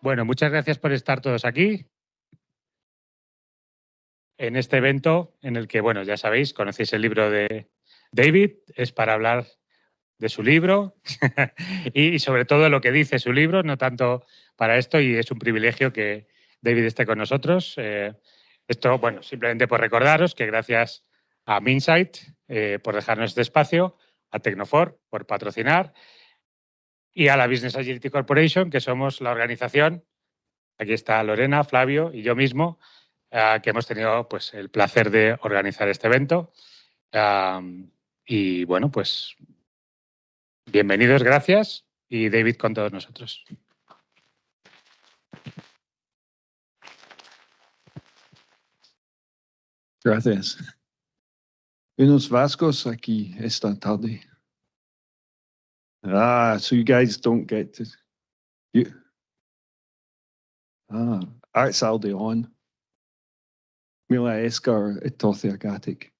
Bueno, muchas gracias por estar todos aquí en este evento en el que, bueno, ya sabéis, conocéis el libro de David, es para hablar de su libro y sobre todo lo que dice su libro, no tanto para esto, y es un privilegio que David esté con nosotros. Esto, bueno, simplemente por recordaros que gracias a Minsight por dejarnos este espacio, a Tecnofor por patrocinar y a la Business Agility Corporation, que somos la organización. Aquí está Lorena, Flavio y yo mismo, que hemos tenido pues, el placer de organizar este evento. Y bueno, pues bienvenidos, gracias. Y David con todos nosotros. Gracias. Unos vascos aquí esta tarde. So you guys don't get to... Arts Aldeon. Mila Escar Etothia Gatic.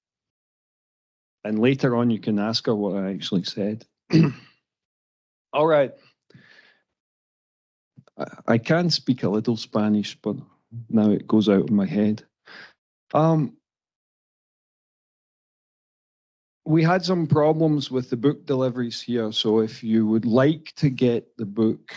And later on, you can ask her what I actually said. All right. I can speak a little Spanish, but now it goes out of my head. We had some problems with the book deliveries here, so if you would like to get the book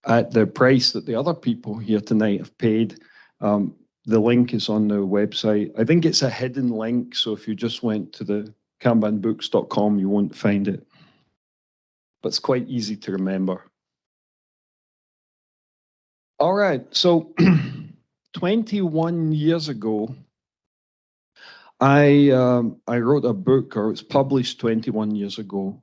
at the price that the other people here tonight have paid, the link is on the website. I think it's a hidden link, so if you just went to the kanbanbooks.com, you won't find it. But it's quite easy to remember. All right, so 21 years ago, I wrote a book, or it was published 21 years ago,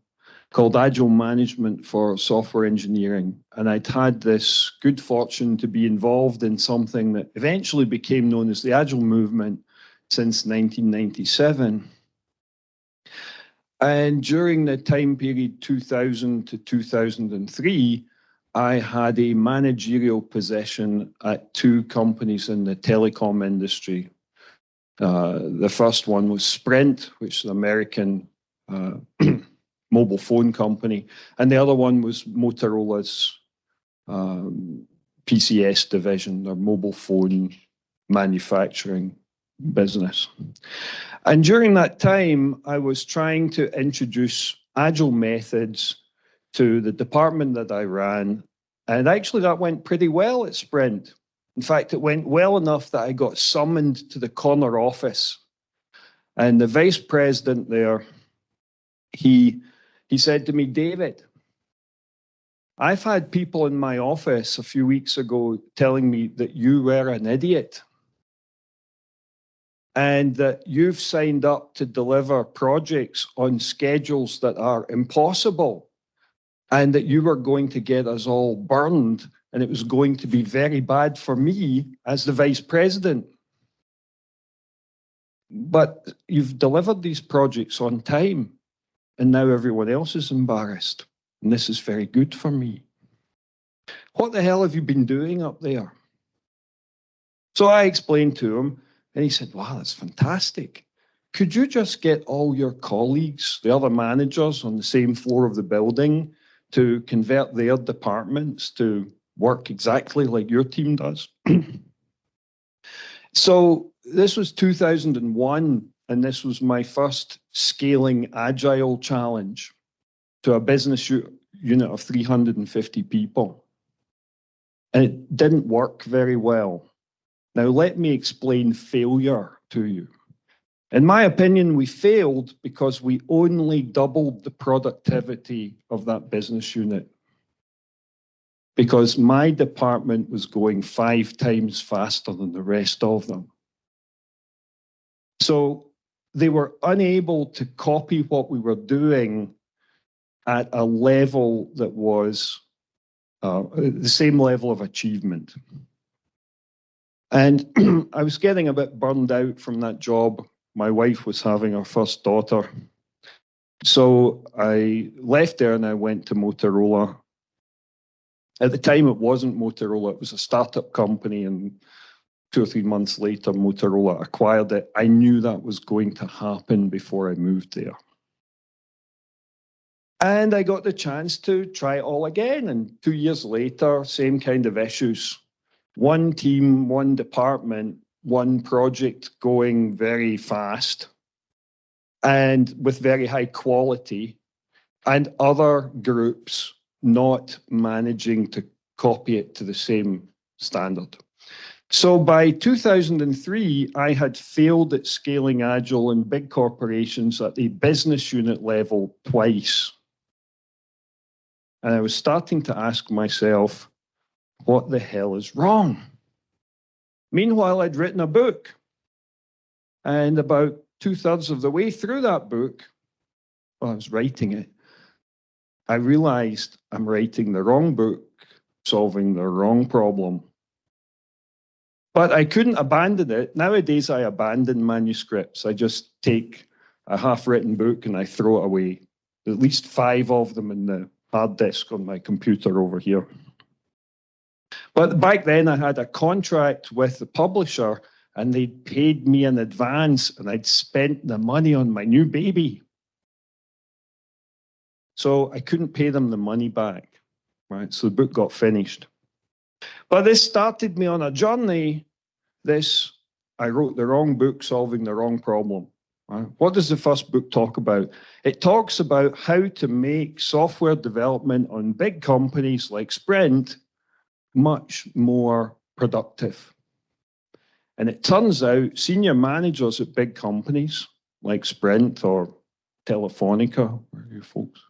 called Agile Management for Software Engineering. And I'd had this good fortune to be involved in something that eventually became known as the Agile movement since 1997. And during the time period 2000 to 2003, I had a managerial position at two companies in the telecom industry. The first one was Sprint, which is an American mobile phone company, and the other one was Motorola's PCS division, their mobile phone manufacturing business. And during that time, I was trying to introduce Agile methods to the department that I ran, and actually that went pretty well at Sprint. In fact, it went well enough that I got summoned to the corner office, and the vice president there, he said to me, "David, I've had people in my office a few weeks ago telling me that you were an idiot and that you've signed up to deliver projects on schedules that are impossible and that you were going to get us all burned and it was going to be very bad for me as the vice president. But you've delivered these projects on time and now everyone else is embarrassed. And this is very good for me. What the hell have you been doing up there?" So I explained to him, and he said, "Wow, that's fantastic. Could you just get all your colleagues, the other managers on the same floor of the building, to convert their departments to work exactly like your team does?" So this was 2001, and this was my first scaling agile challenge to a business unit of 350 people. And it didn't work very well. Now, let me explain failure to you. In my opinion, we failed because we only doubled the productivity of that business unit. Because my department was going 5 times faster than the rest of them. So they were unable to copy what we were doing at a level that was the same level of achievement. And I was getting a bit burned out from that job. My wife was having her first daughter. So I left there and I went to Motorola. At the time, it wasn't Motorola, it was a startup company, and 2 or 3 months later, Motorola acquired it. I knew that was going to happen before I moved there. And I got the chance to try it all again. And 2 years later, same kind of issues. One team, one department, one project going very fast and with very high quality, and other groups not managing to copy it to the same standard. So by 2003, I had failed at scaling Agile in big corporations at the business unit level twice. And I was starting to ask myself, what the hell is wrong? Meanwhile, I'd written a book. And about 2/3 of the way through that book, while I was writing it, I realized I'm writing the wrong book, solving the wrong problem. But I couldn't abandon it. Nowadays, I abandon manuscripts. I just take a half-written book and I throw it away. There's at least 5 of them in the hard disk on my computer over here. But back then, I had a contract with the publisher and they paid me in advance and I'd spent the money on my new baby. So I couldn't pay them the money back, right? So the book got finished. But this started me on a journey. I wrote the wrong book, solving the wrong problem. Right? What does the first book talk about? It talks about how to make software development on big companies like Sprint much more productive. And it turns out senior managers at big companies like Sprint or Telefonica, where are you folks?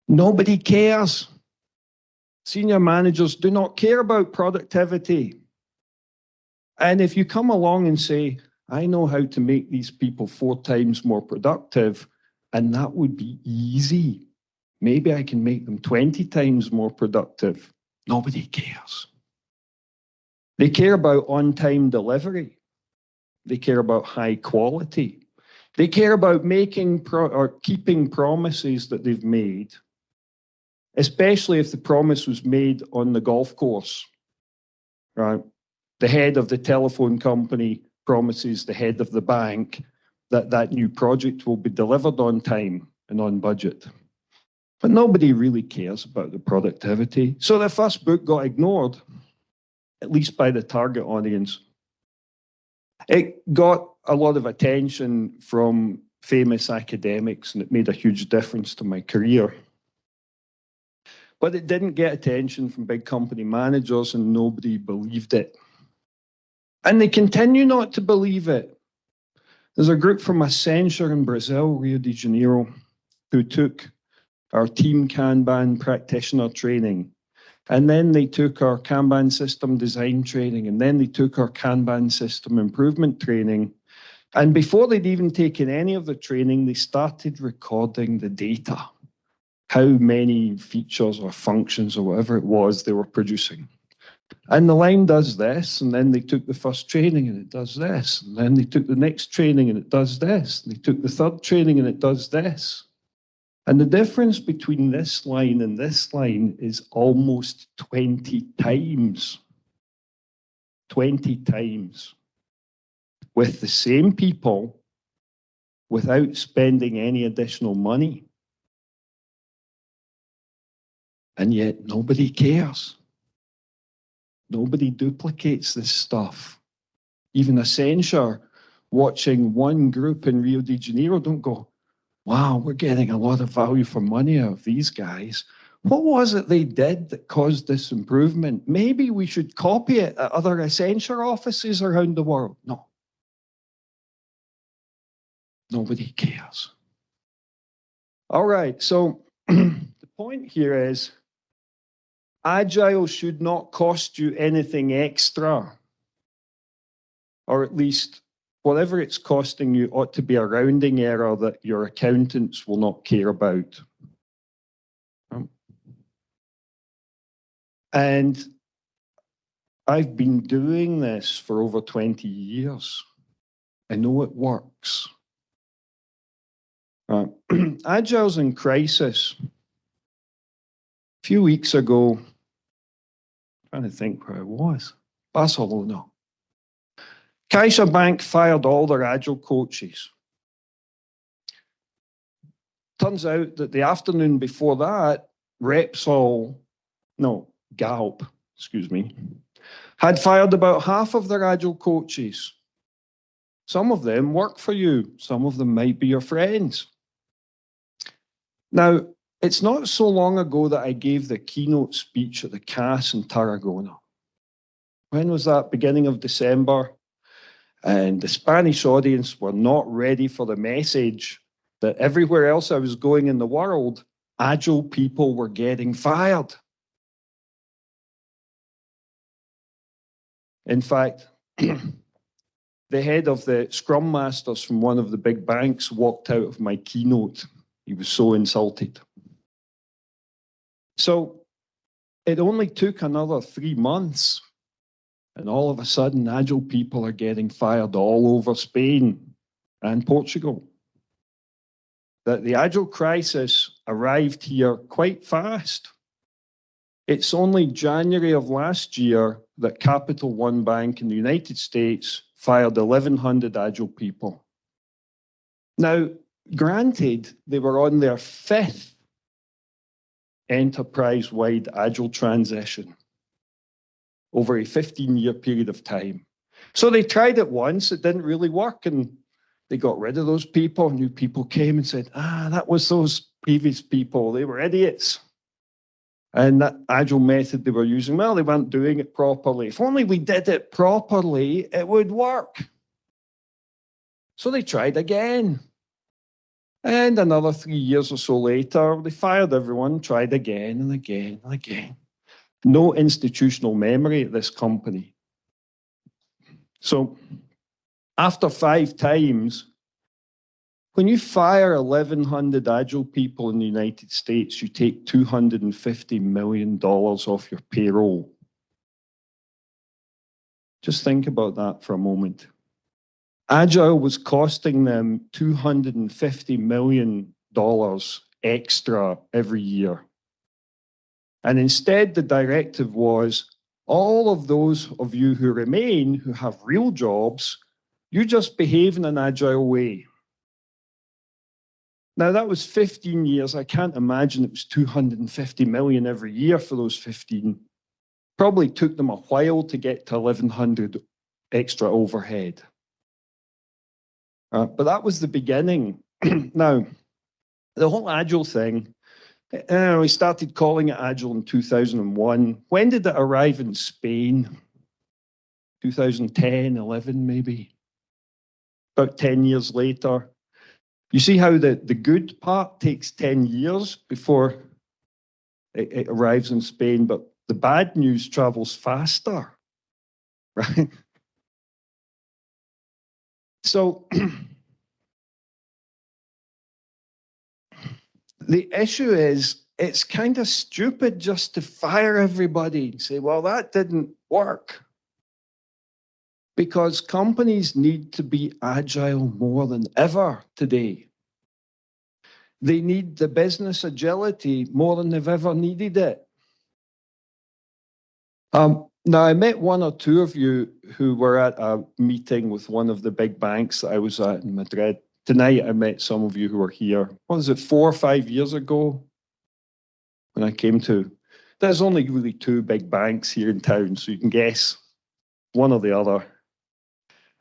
Nobody cares. Senior managers do not care about productivity. And if you come along and say, I know how to make these people 4 times more productive, and that would be easy. Maybe I can make them 20 times more productive. Nobody cares. They care about on-time delivery. They care about high quality. They care about making or keeping promises that they've made, especially if the promise was made on the golf course. Right? The head of the telephone company promises the head of the bank that that new project will be delivered on time and on budget. But nobody really cares about the productivity. So the first book got ignored, at least by the target audience. It got a lot of attention from famous academics, and it made a huge difference to my career. But it didn't get attention from big company managers, and nobody believed it. And they continue not to believe it. There's a group from Accenture in Brazil, Rio de Janeiro, who took our team Kanban practitioner training. And then they took our Kanban system design training. And then they took our Kanban system improvement training. And before they'd even taken any of the training, they started recording the data, how many features or functions or whatever it was they were producing. And the line does this, and then they took the first training and it does this, and then they took the next training and it does this, and they took the third training and it does this. And the difference between this line and this line is almost 20 times. 20 times. With the same people, without spending any additional money. And yet nobody cares. Nobody duplicates this stuff. Even Accenture, watching one group in Rio de Janeiro, don't go, wow, we're getting a lot of value for money out of these guys. What was it they did that caused this improvement? Maybe we should copy it at other Accenture offices around the world. No. Nobody cares. All right, so the point here is, Agile should not cost you anything extra, or at least whatever it's costing you ought to be a rounding error that your accountants will not care about. And I've been doing this for over 20 years. I know it works. Agile's in crisis. A few weeks ago, I'm trying to think where I was. Barcelona. CaixaBank fired all their Agile coaches. turns out that the afternoon before that, Gallup, excuse me, had fired about half of their Agile coaches. Some of them work for you. Some of them might be your friends. Now, it's not so long ago that I gave the keynote speech at the CAS in Tarragona. When was that? Beginning of December. And the Spanish audience were not ready for the message that everywhere else I was going in the world, Agile people were getting fired. In fact, the head of the Scrum Masters from one of the big banks walked out of my keynote. He was so insulted. So it only took another 3 months, and all of a sudden, Agile people are getting fired all over Spain and Portugal. That the Agile crisis arrived here quite fast. It's only January of last year that Capital One Bank in the United States fired 1,100 Agile people. Now, granted, they were on their 5th enterprise-wide Agile transition over a 15-year period of time. So they tried it once, it didn't really work, and they got rid of those people. New people came and said, that was those previous people, they were idiots. And that Agile method they were using, well, they weren't doing it properly. If only we did it properly, it would work. So they tried again. And another 3 years or so later, they fired everyone, tried again and again and again. No institutional memory at this company. So after 5 times, when you fire 1,100 Agile people in the United States, you take $250 million off your payroll. Just think about that for a moment. Agile was costing them $250 million extra every year. And instead, the directive was, all of those of you who remain, who have real jobs, you just behave in an Agile way. Now, that was 15 years. I can't imagine it was 250 million every year for those 15. Probably took them a while to get to 1,100 extra overhead. But that was the beginning. Now, the whole Agile thing, we started calling it Agile in 2001. When did it arrive in Spain? 2010, 11 maybe. About 10 years later. You see how the good part takes 10 years before it arrives in Spain, but the bad news travels faster, right? So the issue is, it's kind of stupid just to fire everybody and say, well, that didn't work. Because companies need to be agile more than ever today. They need the business agility more than they've ever needed it. Now, I met 1 or 2 of you who were at a meeting with one of the big banks that I was at in Madrid. Tonight, I met some of you who were here. What was it, 4 or 5 years ago? When I came to, there's only really 2 big banks here in town, so you can guess one or the other.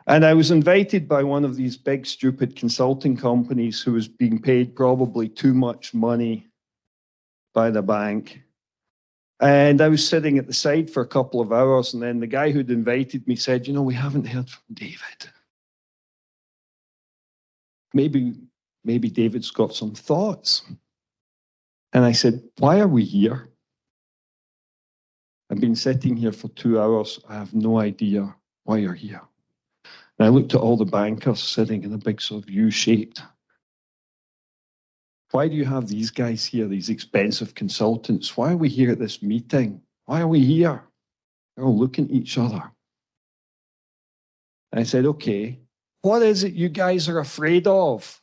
And I was invited by one of these big, stupid consulting companies who was being paid probably too much money by the bank. And I was sitting at the side for a couple of hours, and then the guy who'd invited me said, you know, we haven't heard from David. Maybe David's got some thoughts. And I said, why are we here? I've been sitting here for 2 hours. I have no idea why you're here. And I looked at all the bankers sitting in a big sort of U-shaped. Why do you have these guys here, these expensive consultants? Why are we here at this meeting? Why are we here? They're all looking at each other. And I said, okay, what is it you guys are afraid of?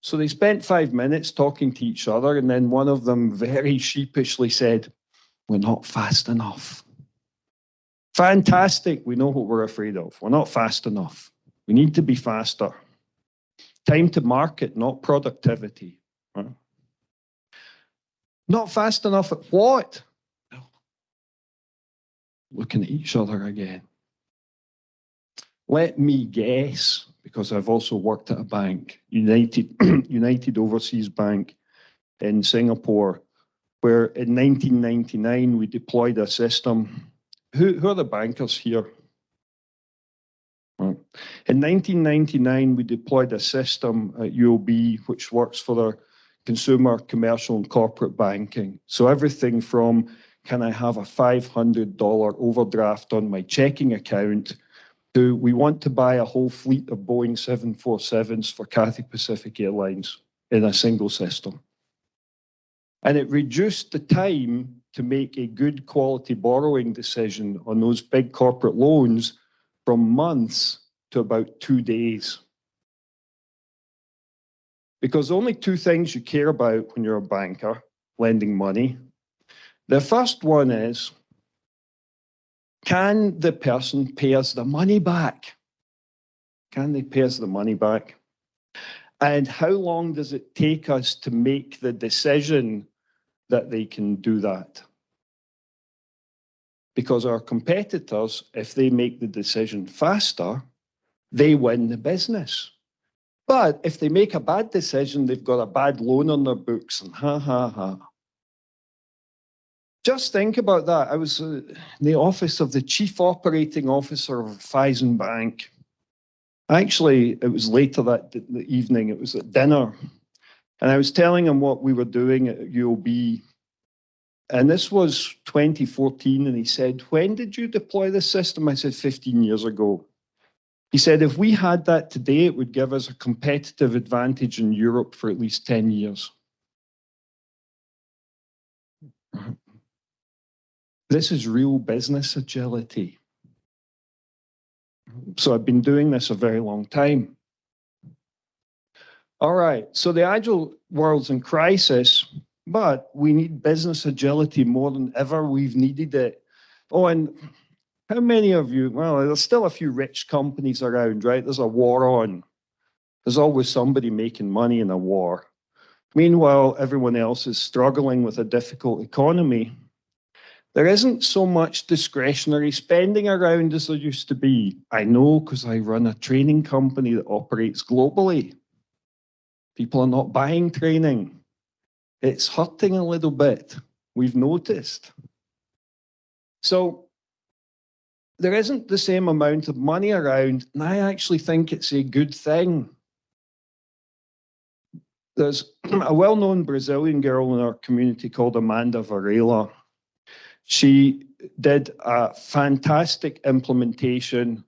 So they spent 5 minutes talking to each other, and then one of them very sheepishly said, we're not fast enough. Fantastic, we know what we're afraid of. We're not fast enough. We need to be faster. Time to market, not productivity. Right? Not fast enough at what? Looking at each other again. Let me guess, because I've also worked at a bank, United Overseas Bank in Singapore, where in 1999 we deployed a system. Who are the bankers here? Right. In 1999, we deployed a system at UOB which works for their consumer, commercial, and corporate banking. So everything from, can I have a $500 overdraft on my checking account, to we want to buy a whole fleet of Boeing 747s for Cathay Pacific Airlines in a single system. And it reduced the time to make a good quality borrowing decision on those big corporate loans from months to about 2 days. Because only two things you care about when you're a banker lending money. The first one is, can the person pay us the money back? Can they pay us the money back? And how long does it take us to make the decision that they can do that? Because our competitors, if they make the decision faster, they win the business. But if they make a bad decision, they've got a bad loan on their books, and ha, ha, ha. Just think about that. I was in the office of the Chief Operating Officer of Pfizer Bank. Actually, it was later that evening, it was at dinner. And I was telling him what we were doing at UOB. And this was 2014, and he said, when did you deploy this system? I said, 15 years ago. He said, if we had that today, it would give us a competitive advantage in Europe for at least 10 years. This is real business agility. So I've been doing this a very long time. All right, so the agile world's in crisis, but we need business agility more than ever we've needed it. Oh, and how many of you, well, there's still a few rich companies around, right? There's a war on. There's always somebody making money in a war. Meanwhile, everyone else is struggling with a difficult economy. There isn't so much discretionary spending around as there used to be. I know because I run a training company that operates globally. People are not buying training. It's hurting a little bit. We've noticed. So there isn't the same amount of money around, and I actually think it's a good thing. There's a well-known Brazilian girl in our community called Amanda Varela. She did a fantastic implementation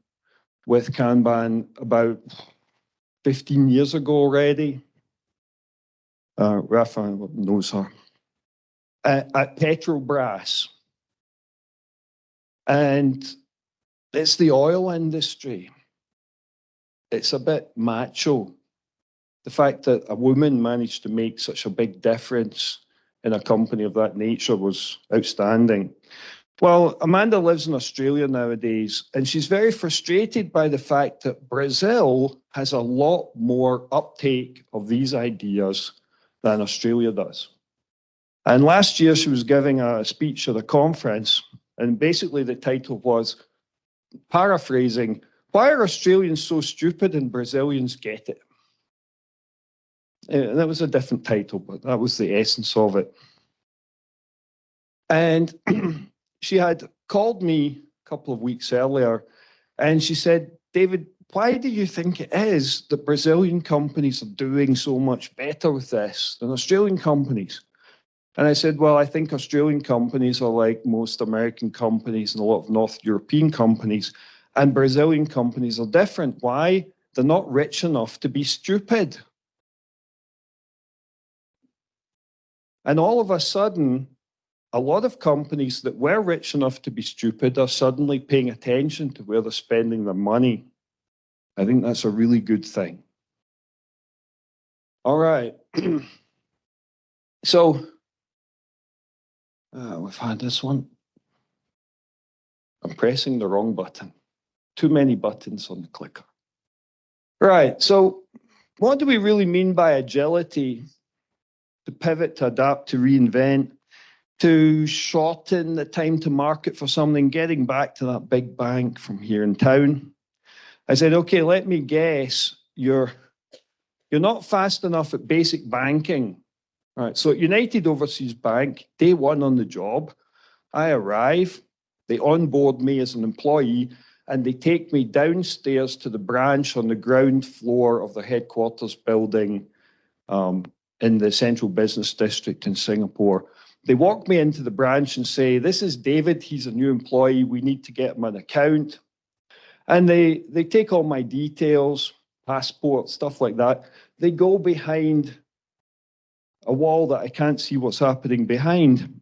with Kanban about 15 years ago already. Rafa knows her. At Petrobras. And it's the oil industry. It's a bit macho. The fact that a woman managed to make such a big difference in a company of that nature was outstanding. Well, Amanda lives in Australia nowadays, and she's very frustrated by the fact that Brazil has a lot more uptake of these ideas than Australia does. And last year she was giving a speech at a conference, and basically the title was, paraphrasing, why are Australians so stupid and Brazilians get it? And that was a different title, but that was the essence of it. And she had called me a couple of weeks earlier, and she said, David, why do you think it is that Brazilian companies are doing so much better with this than Australian companies? And I said, well, I think Australian companies are like most American companies and a lot of North European companies, and Brazilian companies are different. Why? They're not rich enough to be stupid. And all of a sudden, a lot of companies that were rich enough to be stupid are suddenly paying attention to where they're spending their money. I think that's a really good thing. All right. So we've had this one. I'm pressing the wrong button. Too many buttons on the clicker. Right. So what do we really mean by agility? to pivot, to adapt, to reinvent, to shorten the time to market for something, getting back to that big bank from here in town. I said, okay, let me guess, you're not fast enough at basic banking. All right, so at United Overseas Bank, day one on the job, I arrive, they onboard me as an employee, and they take me downstairs to the branch on the ground floor of the headquarters building in the Central Business District in Singapore. They walk me into the branch and say, this is David, he's a new employee, we need to get him an account. And they take all my details, passport, stuff like that. They go behind a wall that I can't see what's happening behind.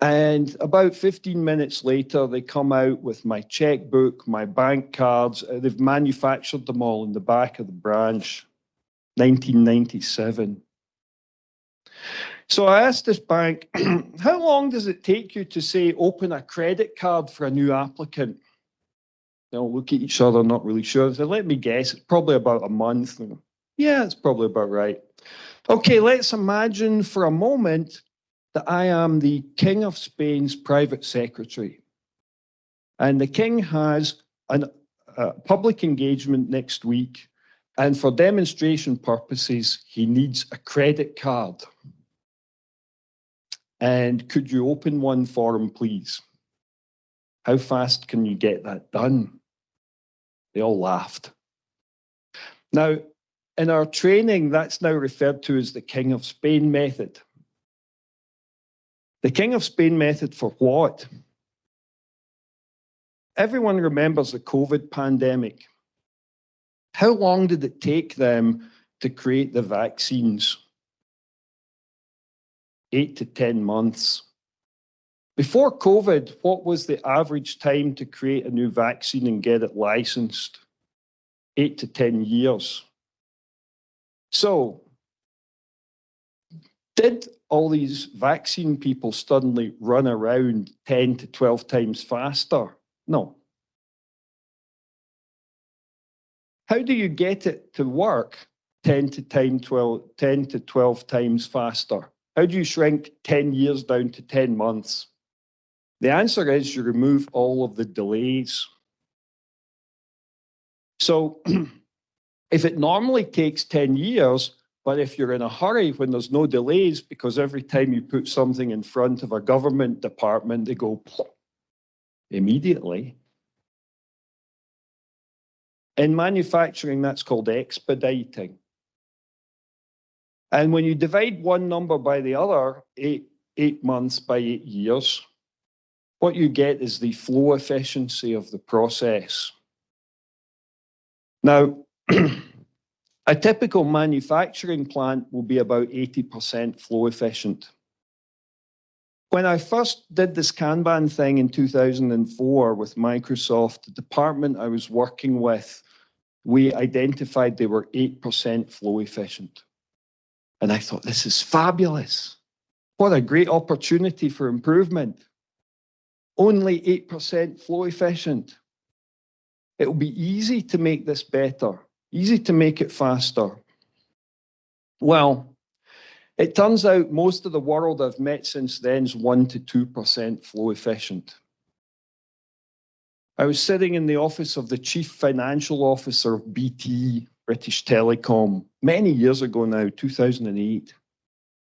And about 15 minutes later, they come out with my checkbook, my bank cards. They've manufactured them all in the back of the branch, 1997. So I asked this bank, how long does it take you to say, open a credit card for a new applicant? They'll look at each other, not really sure. They said, let me guess, it's probably about a month. Yeah, it's probably about right. Okay, let's imagine for a moment that I am the King of Spain's private secretary. And the King has a public engagement next week. And for demonstration purposes, he needs a credit card. And could you open one for him, please? How fast can you get that done? They all laughed. Now, in our training, that's now referred to as the King of Spain method. The King of Spain method for what? Everyone remembers the COVID pandemic. How long did it take them to create the vaccines? 8 to 10 months. Before COVID, what was the average time to create a new vaccine and get it licensed? 8 to 10 years. So, did all these vaccine people suddenly run around 10 to 12 times faster? No. How do you get it to work 10 to 12 times faster? How do you shrink 10 years down to 10 months? The answer is you remove all of the delays. So if it normally takes 10 years, but if you're in a hurry when there's no delays, because every time you put something in front of a government department, they go immediately. In manufacturing, that's called expediting. And when you divide one number by the other, 8 months by 8 years, what you get is the flow efficiency of the process. Now, a typical manufacturing plant will be about 80% flow efficient. When I first did this Kanban thing in 2004 with Microsoft, the department I was working with, we identified they were 8% flow efficient. And I thought, this is fabulous. What a great opportunity for improvement. Only 8% flow efficient. It will be easy to make this better, easy to make it faster. Well, it turns out most of the world I've met since then is 1 to 2% flow efficient. I was sitting in the office of the Chief Financial Officer of BT, British Telecom, many years ago now, 2008.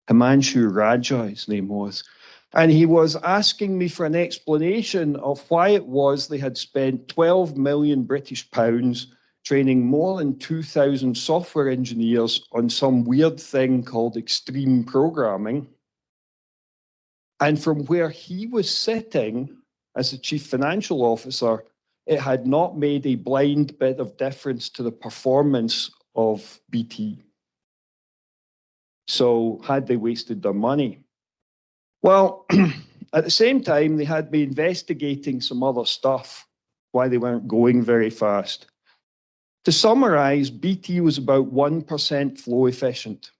Himanshu Raja, his name was. And he was asking me for an explanation of why it was they had spent 12 million British pounds training more than 2,000 software engineers on some weird thing called extreme programming. And from where he was sitting as the chief financial officer, it had not made a blind bit of difference to the performance of BT. So had they wasted their money? Well, at the same time, they had been investigating some other stuff, why they weren't going very fast. To summarize, BT was about 1% flow efficient.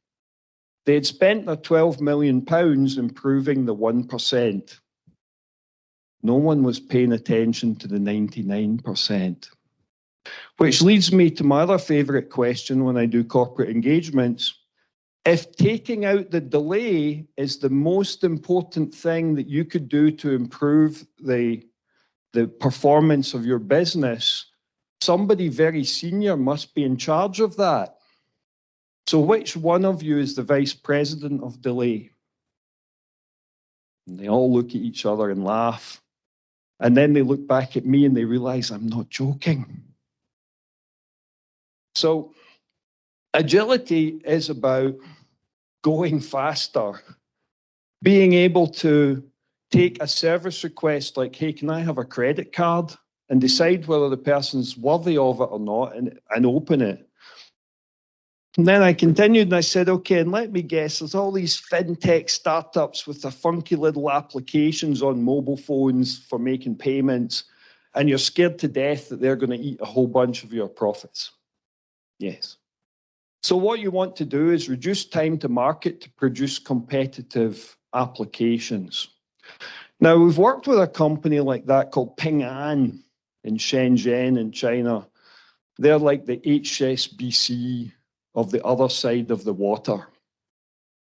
They had spent their £12 million improving the 1%. No one was paying attention to the 99%. Which leads me to my other favorite question when I do corporate engagements. if taking out the delay is the most important thing that you could do to improve the performance of your business, somebody very senior must be in charge of that. So which one of you is the vice president of delay? And they all look at each other and laugh. And then they look back at me and they realize I'm not joking. So agility is about going faster, being able to take a service request like, hey, can I have a credit card? And decide whether the person's worthy of it or not, and open it. And then I continued and I said, okay, and let me guess, there's all these fintech startups with their funky little applications on mobile phones for making payments, and you're scared to death that they're going to eat a whole bunch of your profits. Yes. So what you want to do is reduce time to market to produce competitive applications. Now, we've worked with a company like that called Ping An in Shenzhen in China. They're like the HSBC of the other side of the water.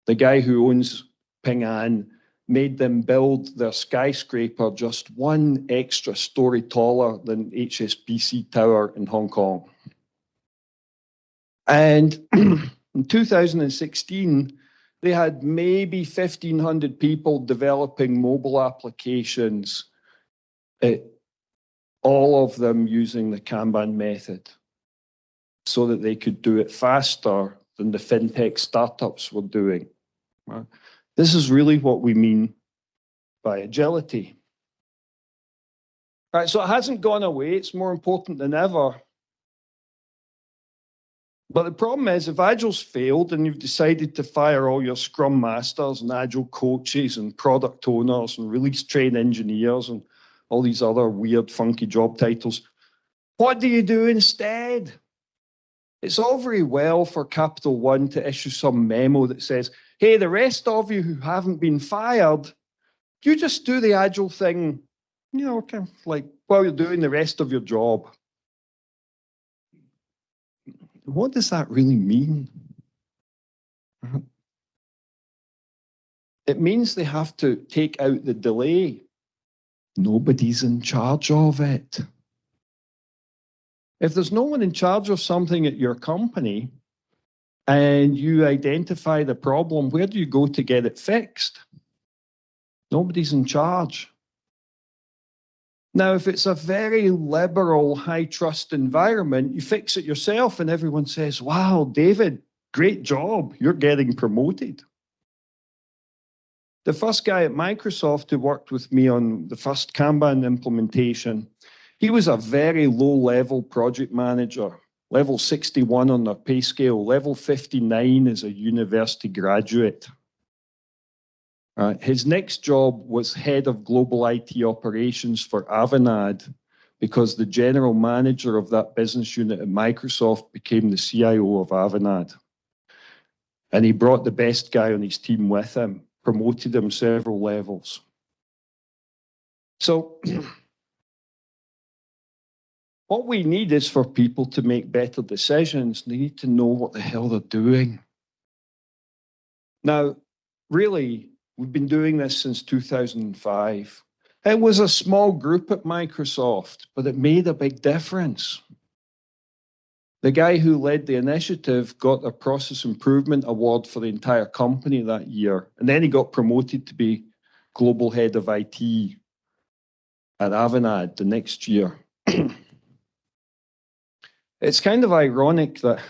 The guy who owns Ping An made them build their skyscraper just one extra story taller than HSBC Tower in Hong Kong. And in 2016, they had maybe 1,500 people developing mobile applications, all of them using the Kanban method, so that they could do it faster than the fintech startups were doing. This is really what we mean by agility. Right, so it hasn't gone away. It's more important than ever. But the problem is, if Agile's failed and you've decided to fire all your Scrum Masters and Agile coaches and product owners and release train engineers and all these other weird, funky job titles, what do you do instead? It's all very well for Capital One to issue some memo that says, hey, the rest of you who haven't been fired, you just do the Agile thing, you know, kind of like while you're doing the rest of your job. What does that really mean? It means they have to take out the delay. Nobody's in charge of it. If there's no one in charge of something at your company and you identify the problem, where do you go to get it fixed? Nobody's in charge. Now, if it's a very liberal, high-trust environment, you fix it yourself and everyone says, wow, David, great job, you're getting promoted. The first guy at Microsoft who worked with me on the first Kanban implementation, he was a very low-level project manager, level 61 on their pay scale, level 59 as a university graduate. His next job was head of global IT operations for Avanade, because the general manager of that business unit at Microsoft became the CIO of Avanade. And he brought the best guy on his team with him, promoted him several levels. So what we need is for people to make better decisions. They need to know what the hell they're doing. Now, really, we've been doing this since 2005. It was a small group at Microsoft, but it made a big difference. The guy who led the initiative got a process improvement award for the entire company that year. And then he got promoted to be global head of IT at Avanade the next year. It's kind of ironic that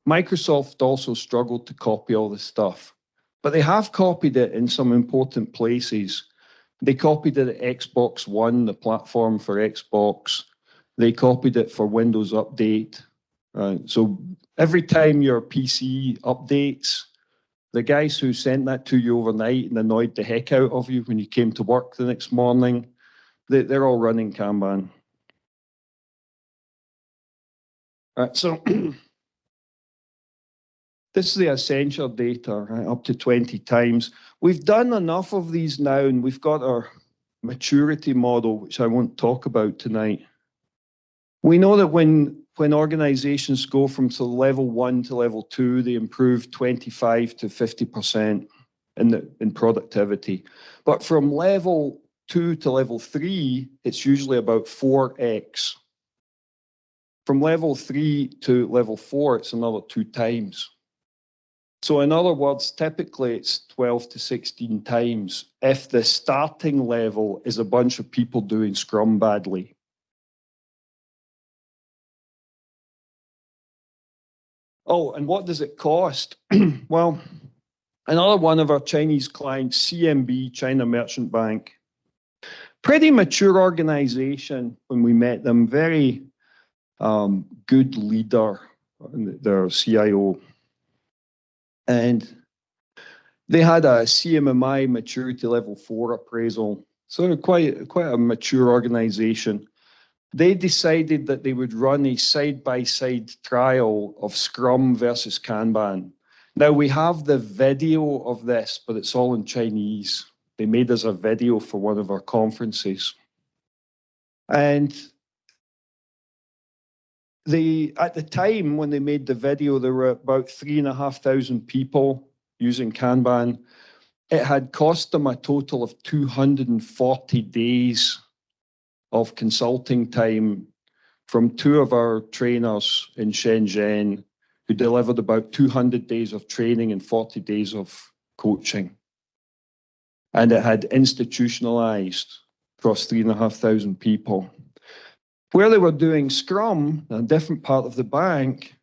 Microsoft also struggled to copy all this stuff. But they have copied it in some important places. They copied it at Xbox One, the platform for Xbox. They copied it for Windows Update. So every time your PC updates, the guys who sent that to you overnight and annoyed the heck out of you when you came to work the next morning, they're all running Kanban. So this is the Accenture data, right, up to 20 times. We've done enough of these now, and we've got our maturity model, which I won't talk about tonight. We know that when when organizations go from level 1 to level 2, they improve 25 to 50% in productivity. But from level 2 to level 3, it's usually about 4x. From level 3 to level 4, it's another 2 times. So in other words, typically it's 12 to 16 times if the starting level is a bunch of people doing Scrum badly. Oh, and what does it cost? Well, another one of our Chinese clients, CMB, China Merchant Bank, pretty mature organization when we met them, very good leader, their CIO. And they had a CMMI maturity level 4 appraisal. So quite a mature organization. They decided that they would run a side-by-side trial of Scrum versus Kanban. Now, we have the video of this, but it's all in Chinese. They made us a video for one of our conferences. And at the time when they made the video, there were about 3,500 people using Kanban. It had cost them a total of 240 days of consulting time from 2 of our trainers in Shenzhen, who delivered about 200 days of training and 40 days of coaching. And it had institutionalized across 3,500 people. Where they were doing Scrum, a different part of the bank,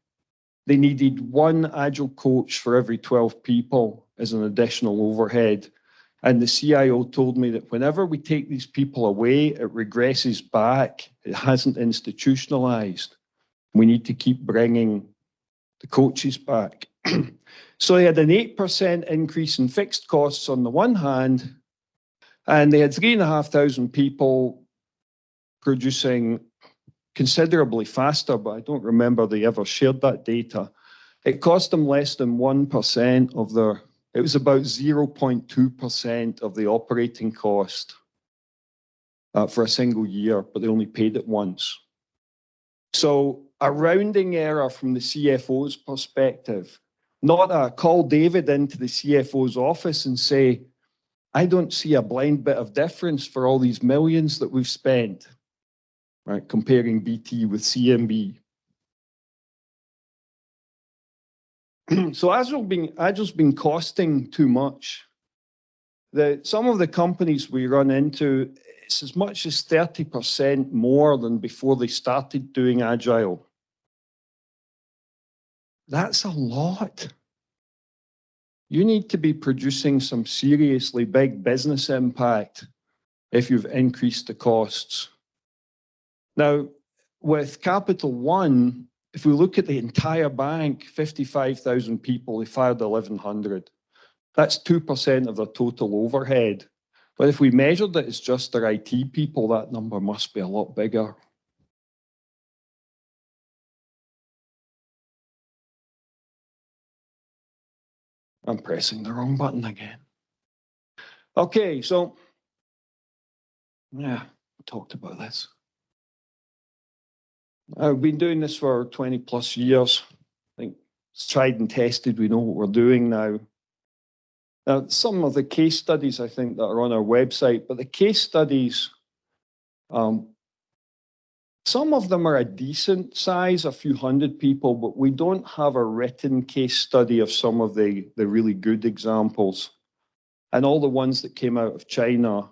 they needed 1 agile coach for every 12 people as an additional overhead. And the CIO told me that whenever we take these people away, it regresses back. It hasn't institutionalized. We need to keep bringing the coaches back. So they had an 8% increase in fixed costs on the one hand, and they had 3,500 people producing considerably faster, but I don't remember they ever shared that data. It cost them less than 1% of their, it was about 0.2% of the operating cost for a single year, but they only paid it once. So a rounding error from the CFO's perspective, not a call David into the CFO's office and say, I don't see a blind bit of difference for all these millions that we've spent, right? Comparing BT with CMB. So Agile's been costing too much. Some of the companies we run into, it's as much as 30% more than before they started doing Agile. That's a lot. You need to be producing some seriously big business impact if you've increased the costs. Now, with Capital One, if we look at the entire bank, 55,000 people, they fired 1,100. That's 2% of their total overhead. But if we measured it as just their IT people, that number must be a lot bigger. I'm pressing the wrong button again. Okay, so, yeah, we talked about this. I've been doing this for 20 plus years. I think it's tried and tested. We know what we're doing now. Now, some of the case studies, I think, that are on our website, but the case studies, some of them are a decent size, a few hundred people, but we don't have a written case study of some of the really good examples. And all the ones that came out of China,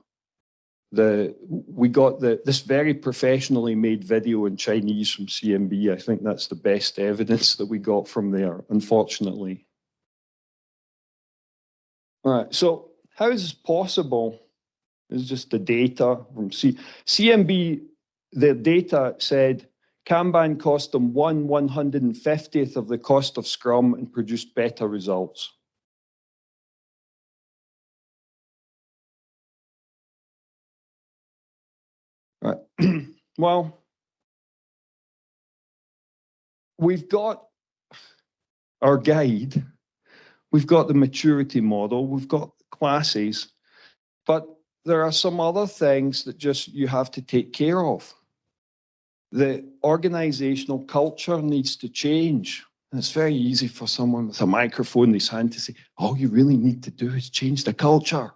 we got this very professionally made video in Chinese from CMB. I think that's the best evidence that we got from there, unfortunately. All right, so how is this possible? This is just the data from CMB. The data said Kanban cost them 1/150th of the cost of Scrum and produced better results. Right. Well, we've got our guide, we've got the maturity model, we've got classes, but there are some other things that just you have to take care of. The organizational culture needs to change. And it's very easy for someone with a microphone in his hand to say, all you really need to do is change the culture.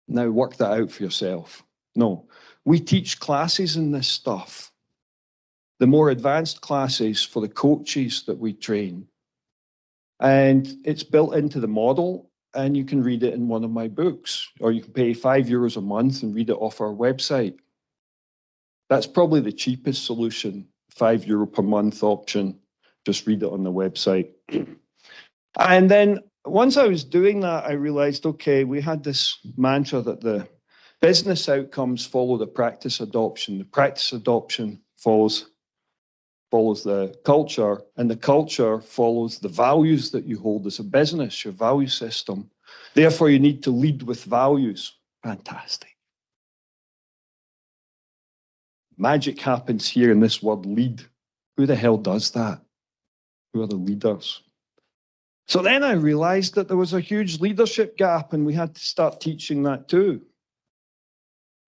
Now work that out for yourself. No, we teach classes in this stuff. The more advanced classes for the coaches that we train. And it's built into the model, and you can read it in one of my books, or you can pay €5 a month and read it off our website. That's probably the cheapest solution, €5 per month option. Just read it on the website. And then once I was doing that, I realized, okay, we had this mantra that the business outcomes follow the practice adoption. The practice adoption follows the culture, and the culture follows the values that you hold as a business, your value system. Therefore, you need to lead with values. Fantastic. Magic happens here in this word lead. Who the hell does that? Who are the leaders? So then I realized that there was a huge leadership gap, and we had to start teaching that too.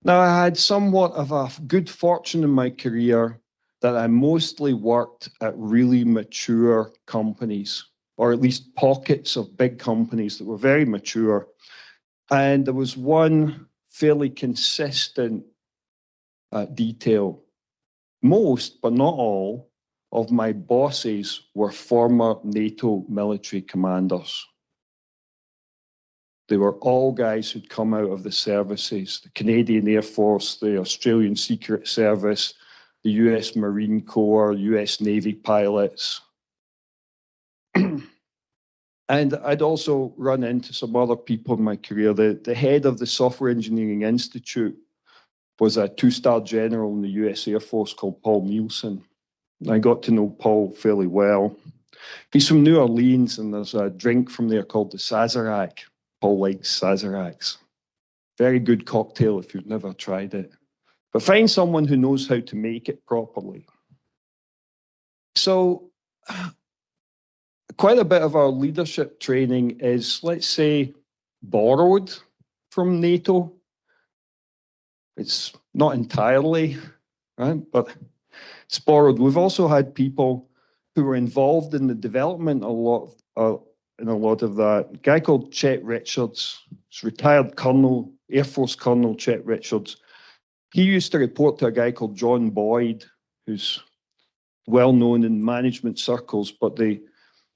Now, I had somewhat of a good fortune in my career that I mostly worked at really mature companies, or at least pockets of big companies that were very mature. And there was one fairly consistent detail. Most, but not all, of my bosses were former NATO military commanders. They were all guys who'd come out of the services, the Canadian Air Force, the Australian Secret Service, the US Marine Corps, US Navy pilots. And I'd also run into some other people in my career. The head of the Software Engineering Institute was a two-star general in the US Air Force called Paul Nielsen. I got to know Paul fairly well. He's from New Orleans, and there's a drink from there called the Sazerac. Paul likes Sazeracs. Very good cocktail if you've never tried it. But find someone who knows how to make it properly. So quite a bit of our leadership training is, let's say, borrowed from NATO. It's not entirely, right? But it's borrowed. We've also had people who were involved in the development in a lot of that. A guy called Chet Richards, he's retired colonel, Air Force Colonel Chet Richards. He used to report to a guy called John Boyd, who's well known in management circles, but the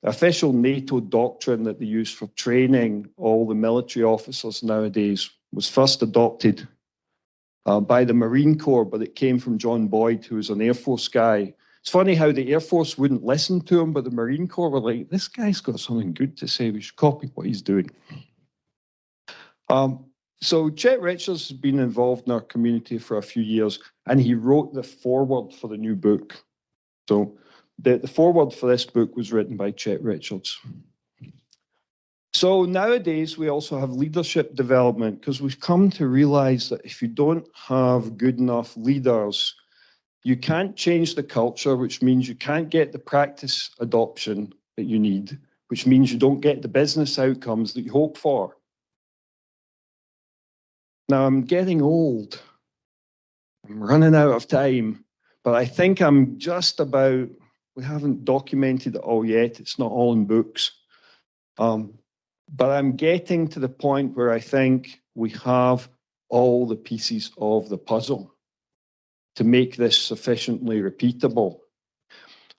official NATO doctrine that they use for training all the military officers nowadays was first adopted by the Marine Corps, but it came from John Boyd, who was an Air Force guy. It's funny how the Air Force wouldn't listen to him, but the Marine Corps were like, this guy's got something good to say. We should copy what he's doing. So Chet Richards has been involved in our community for a few years, and he wrote the foreword for the new book. So the foreword for this book was written by Chet Richards. So nowadays, we also have leadership development, because we've come to realize that if you don't have good enough leaders, you can't change the culture, which means you can't get the practice adoption that you need, which means you don't get the business outcomes that you hope for. Now, I'm getting old. I'm running out of time, but I think I'm just about, we haven't documented it all yet. It's not all in books. But I'm getting to the point where I think we have all the pieces of the puzzle to make this sufficiently repeatable.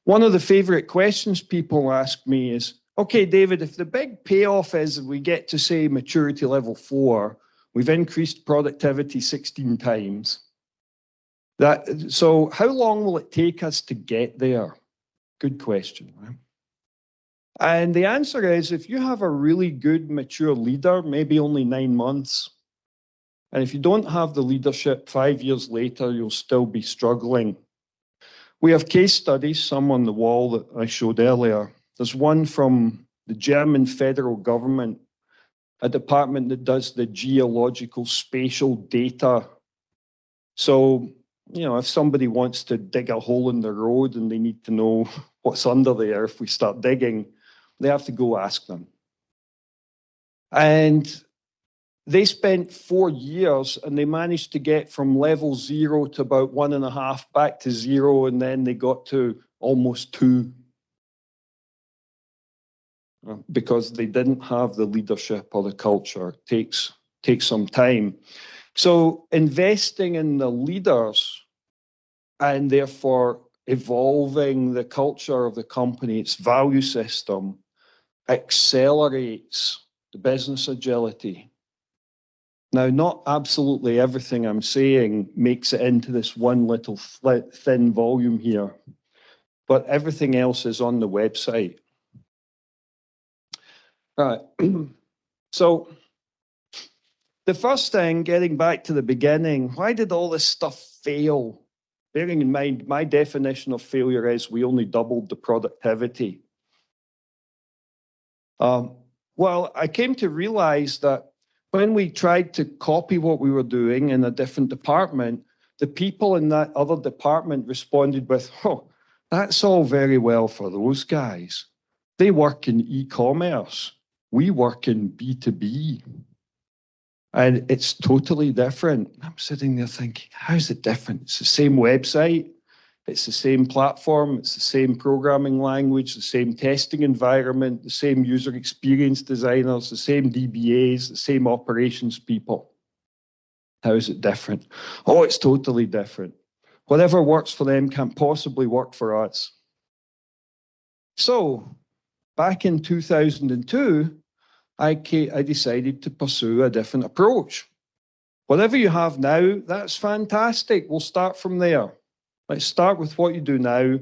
One of the favorite questions people ask me is, okay, David, if the big payoff is we get to, say, maturity level 4, we've increased productivity 16 times. So how long will it take us to get there? Good question, right? And the answer is, if you have a really good, mature leader, maybe only 9 months, and if you don't have the leadership 5 years later, you'll still be struggling. We have case studies, some on the wall that I showed earlier. There's one from the German federal government, a department that does the geological spatial data. So, you know, if somebody wants to dig a hole in the road and they need to know what's under there if we start digging, they have to go ask them. And They spent 4 years and they managed to get from level 0 to about 1.5 back to 0, and then they got to almost 2 because they didn't have the leadership or the culture. It takes some time. So investing in the leaders and therefore evolving the culture of the company, its value system, accelerates the business agility. Now, not absolutely everything I'm saying makes it into this one little thin volume here, but everything else is on the website. Right. So the first thing, getting back to the beginning, why did all this stuff fail? Bearing in mind, my definition of failure is we only doubled the productivity. Well, I came to realize that when we tried to copy what we were doing in a different department, the people in that other department responded with, oh, that's all very well for those guys. They work in e-commerce. We work in B2B. And it's totally different. I'm sitting there thinking, how is it different? It's the same website. It's the same platform. It's the same programming language, the same testing environment, the same user experience designers, the same DBAs, the same operations people. How is it different? Oh, it's totally different. Whatever works for them can't possibly work for us. So back in 2002, I decided to pursue a different approach. Whatever you have now, that's fantastic. We'll start from there. Let's start with what you do now,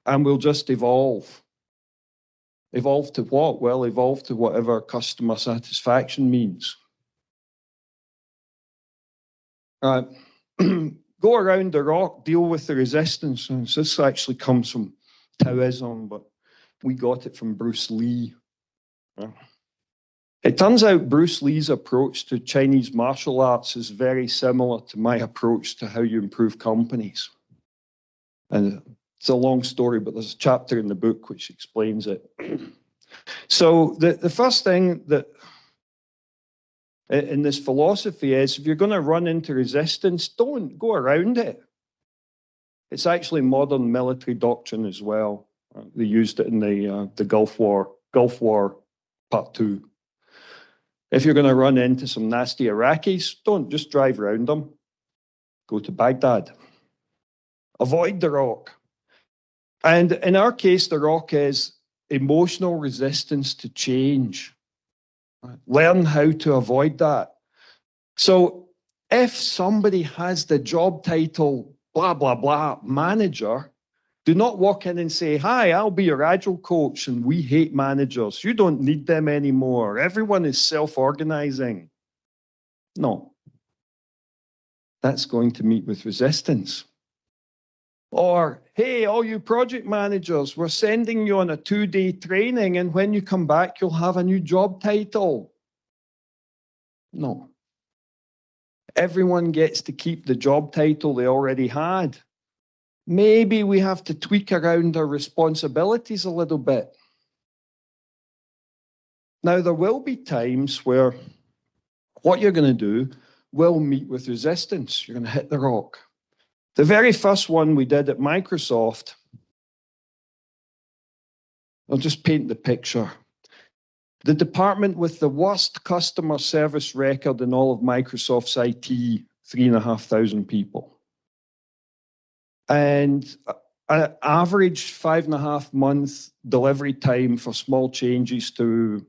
and we'll just evolve. Evolve to what? Well, evolve to whatever customer satisfaction means. Go around the rock, deal with the resistance. And this actually comes from Taoism, but we got it from Bruce Lee. It turns out Bruce Lee's approach to Chinese martial arts is very similar to my approach to how you improve companies. And it's a long story, but there's a chapter in the book which explains it. So the first thing that in this philosophy is, if you're going to run into resistance, don't go around it. It's actually modern military doctrine as well. They used it in the Gulf War Part 2. If you're going to run into some nasty Iraqis, don't just drive around them. Go to Baghdad. Avoid the rock. And in our case, the rock is emotional resistance to change. Learn how to avoid that. So if somebody has the job title, blah, blah, blah, manager, do not walk in and say, hi, I'll be your agile coach and we hate managers. You don't need them anymore. Everyone is self-organizing. No. That's going to meet with resistance. Or, hey, all you project managers, we're sending you on a 2-day training, and when you come back, you'll have a new job title. No. Everyone gets to keep the job title they already had. Maybe we have to tweak around our responsibilities a little bit. Now, there will be times where what you're going to do will meet with resistance. You're going to hit the rock. The very first one we did at Microsoft, I'll just paint the picture. The department with the worst customer service record in all of Microsoft's IT, 3,500 people. And an average 5.5-month delivery time for small changes to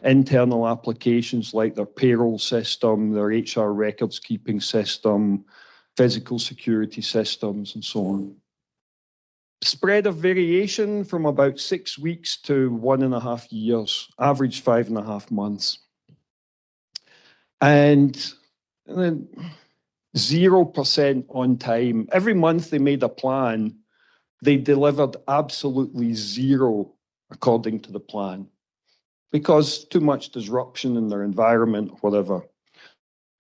internal applications like their payroll system, their HR records keeping system, physical security systems, and so on. Spread of variation from about 6 weeks to 1.5 years, average 5.5 months. And then 0% on time. Every month they made a plan, they delivered absolutely 0 according to the plan because too much disruption in their environment or whatever.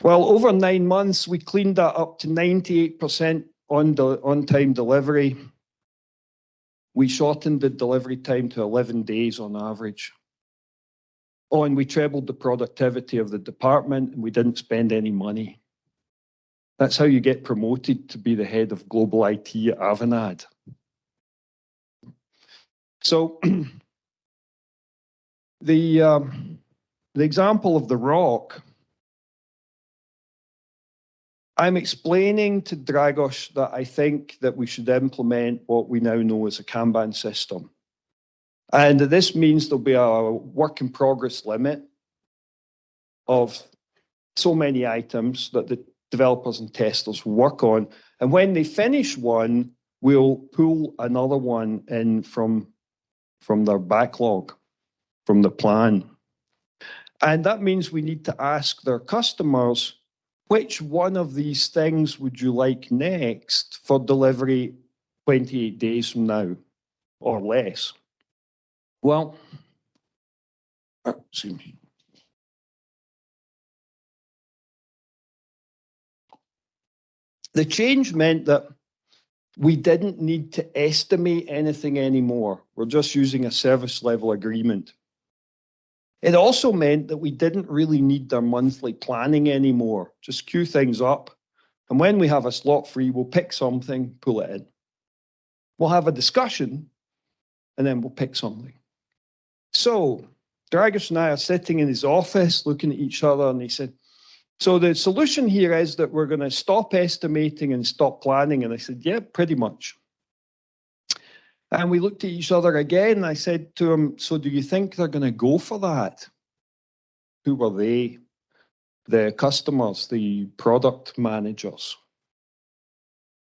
Well, over 9 months, we cleaned that up to 98% on-time delivery. We shortened the delivery time to 11 days on average. Oh, and we trebled the productivity of the department and we didn't spend any money. That's how you get promoted to be the head of global IT at Avanade. So the example of the rock, I'm explaining to Dragos that I think that we should implement what we now know as a Kanban system. And this means there'll be a work in progress limit of so many items that the developers and testers work on. And when they finish one, we'll pull another one in from their backlog, from the plan. And that means we need to ask their customers, which one of these things would you like next for delivery 28 days from now or less? Well, excuse me. The change meant that we didn't need to estimate anything anymore. We're just using a service level agreement. It also meant that we didn't really need their monthly planning anymore. Just queue things up. And when we have a slot free, we'll pick something, pull it in. We'll have a discussion, and then we'll pick something. So Dragos and I are sitting in his office looking at each other, and he said, so the solution here is that we're going to stop estimating and stop planning. And I said, yeah, pretty much. And we looked at each other again, and I said to him, so do you think they're going to go for that? Who were they? The customers, the product managers.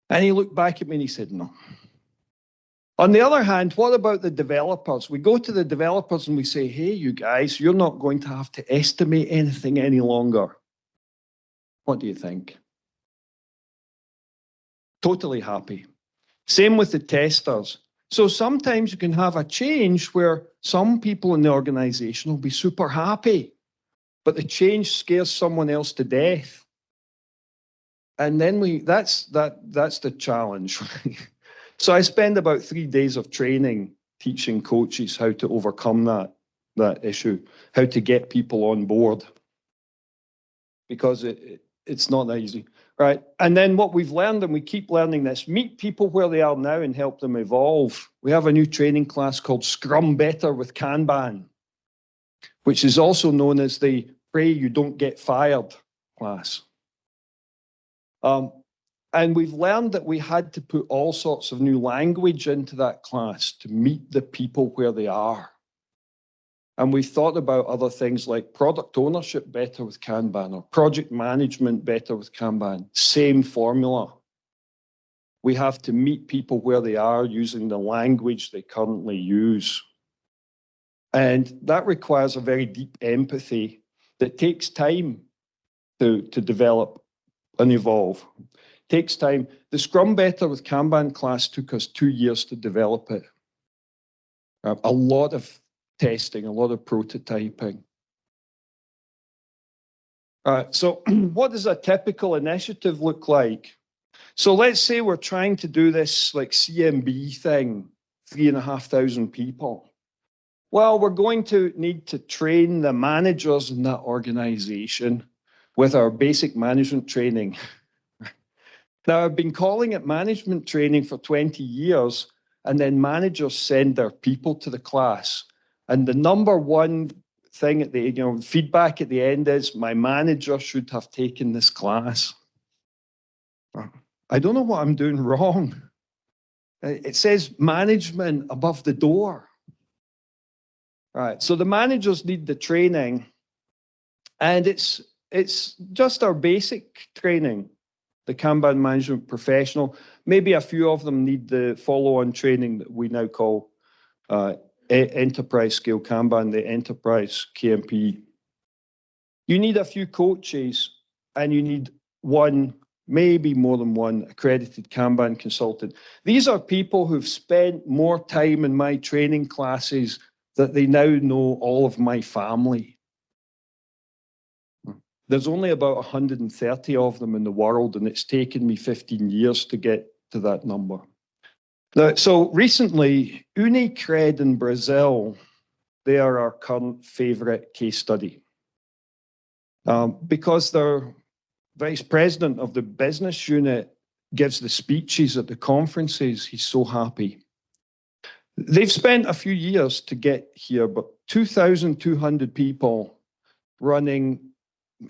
And he looked back at me and he said, no. On the other hand, what about the developers? We go to the developers and we say, hey, you guys, you're not going to have to estimate anything any longer. What do you think? Totally happy. Same with the testers. So sometimes you can have a change where some people in the organization will be super happy, but the change scares someone else to death. And then that's the challenge. So I spend about 3 days of training teaching coaches how to overcome that issue, how to get people on board, because it's not that easy, right? And then what we've learned, and we keep learning this, meet people where they are now and help them evolve. We have a new training class called Scrum Better with Kanban, which is also known as the Pray You Don't Get Fired class. And we've learned that we had to put all sorts of new language into that class to meet the people where they are. And we thought about other things like product ownership better with Kanban or project management better with Kanban. Same formula. We have to meet people where they are using the language they currently use. And that requires a very deep empathy that takes time to develop and evolve. Takes time. The Scrum Better with Kanban class took us 2 years to develop it. A lot of testing, a lot of prototyping. So what does a typical initiative look like? So let's say we're trying to do this like CMB thing, 3,500 people. Well, we're going to need to train the managers in that organization with our basic management training. Now, I've been calling it management training for 20 years, and then managers send their people to the class. And the number one thing at the feedback at the end is, my manager should have taken this class. I don't know what I'm doing wrong. It says management above the door. All right, so the managers need the training, and it's just our basic training. The Kanban Management Professional. Maybe a few of them need the follow-on training that we now call Enterprise Scale Kanban, the Enterprise KMP. You need a few coaches, and you need one, maybe more than one, accredited Kanban consultant. These are people who've spent more time in my training classes that they now know all of my family. There's only about 130 of them in the world, and it's taken me 15 years to get to that number. Now, so recently, Unicred in Brazil, they are our current favorite case study. Because their vice president of the business unit gives the speeches at the conferences, he's so happy. They've spent a few years to get here, but 2,200 people running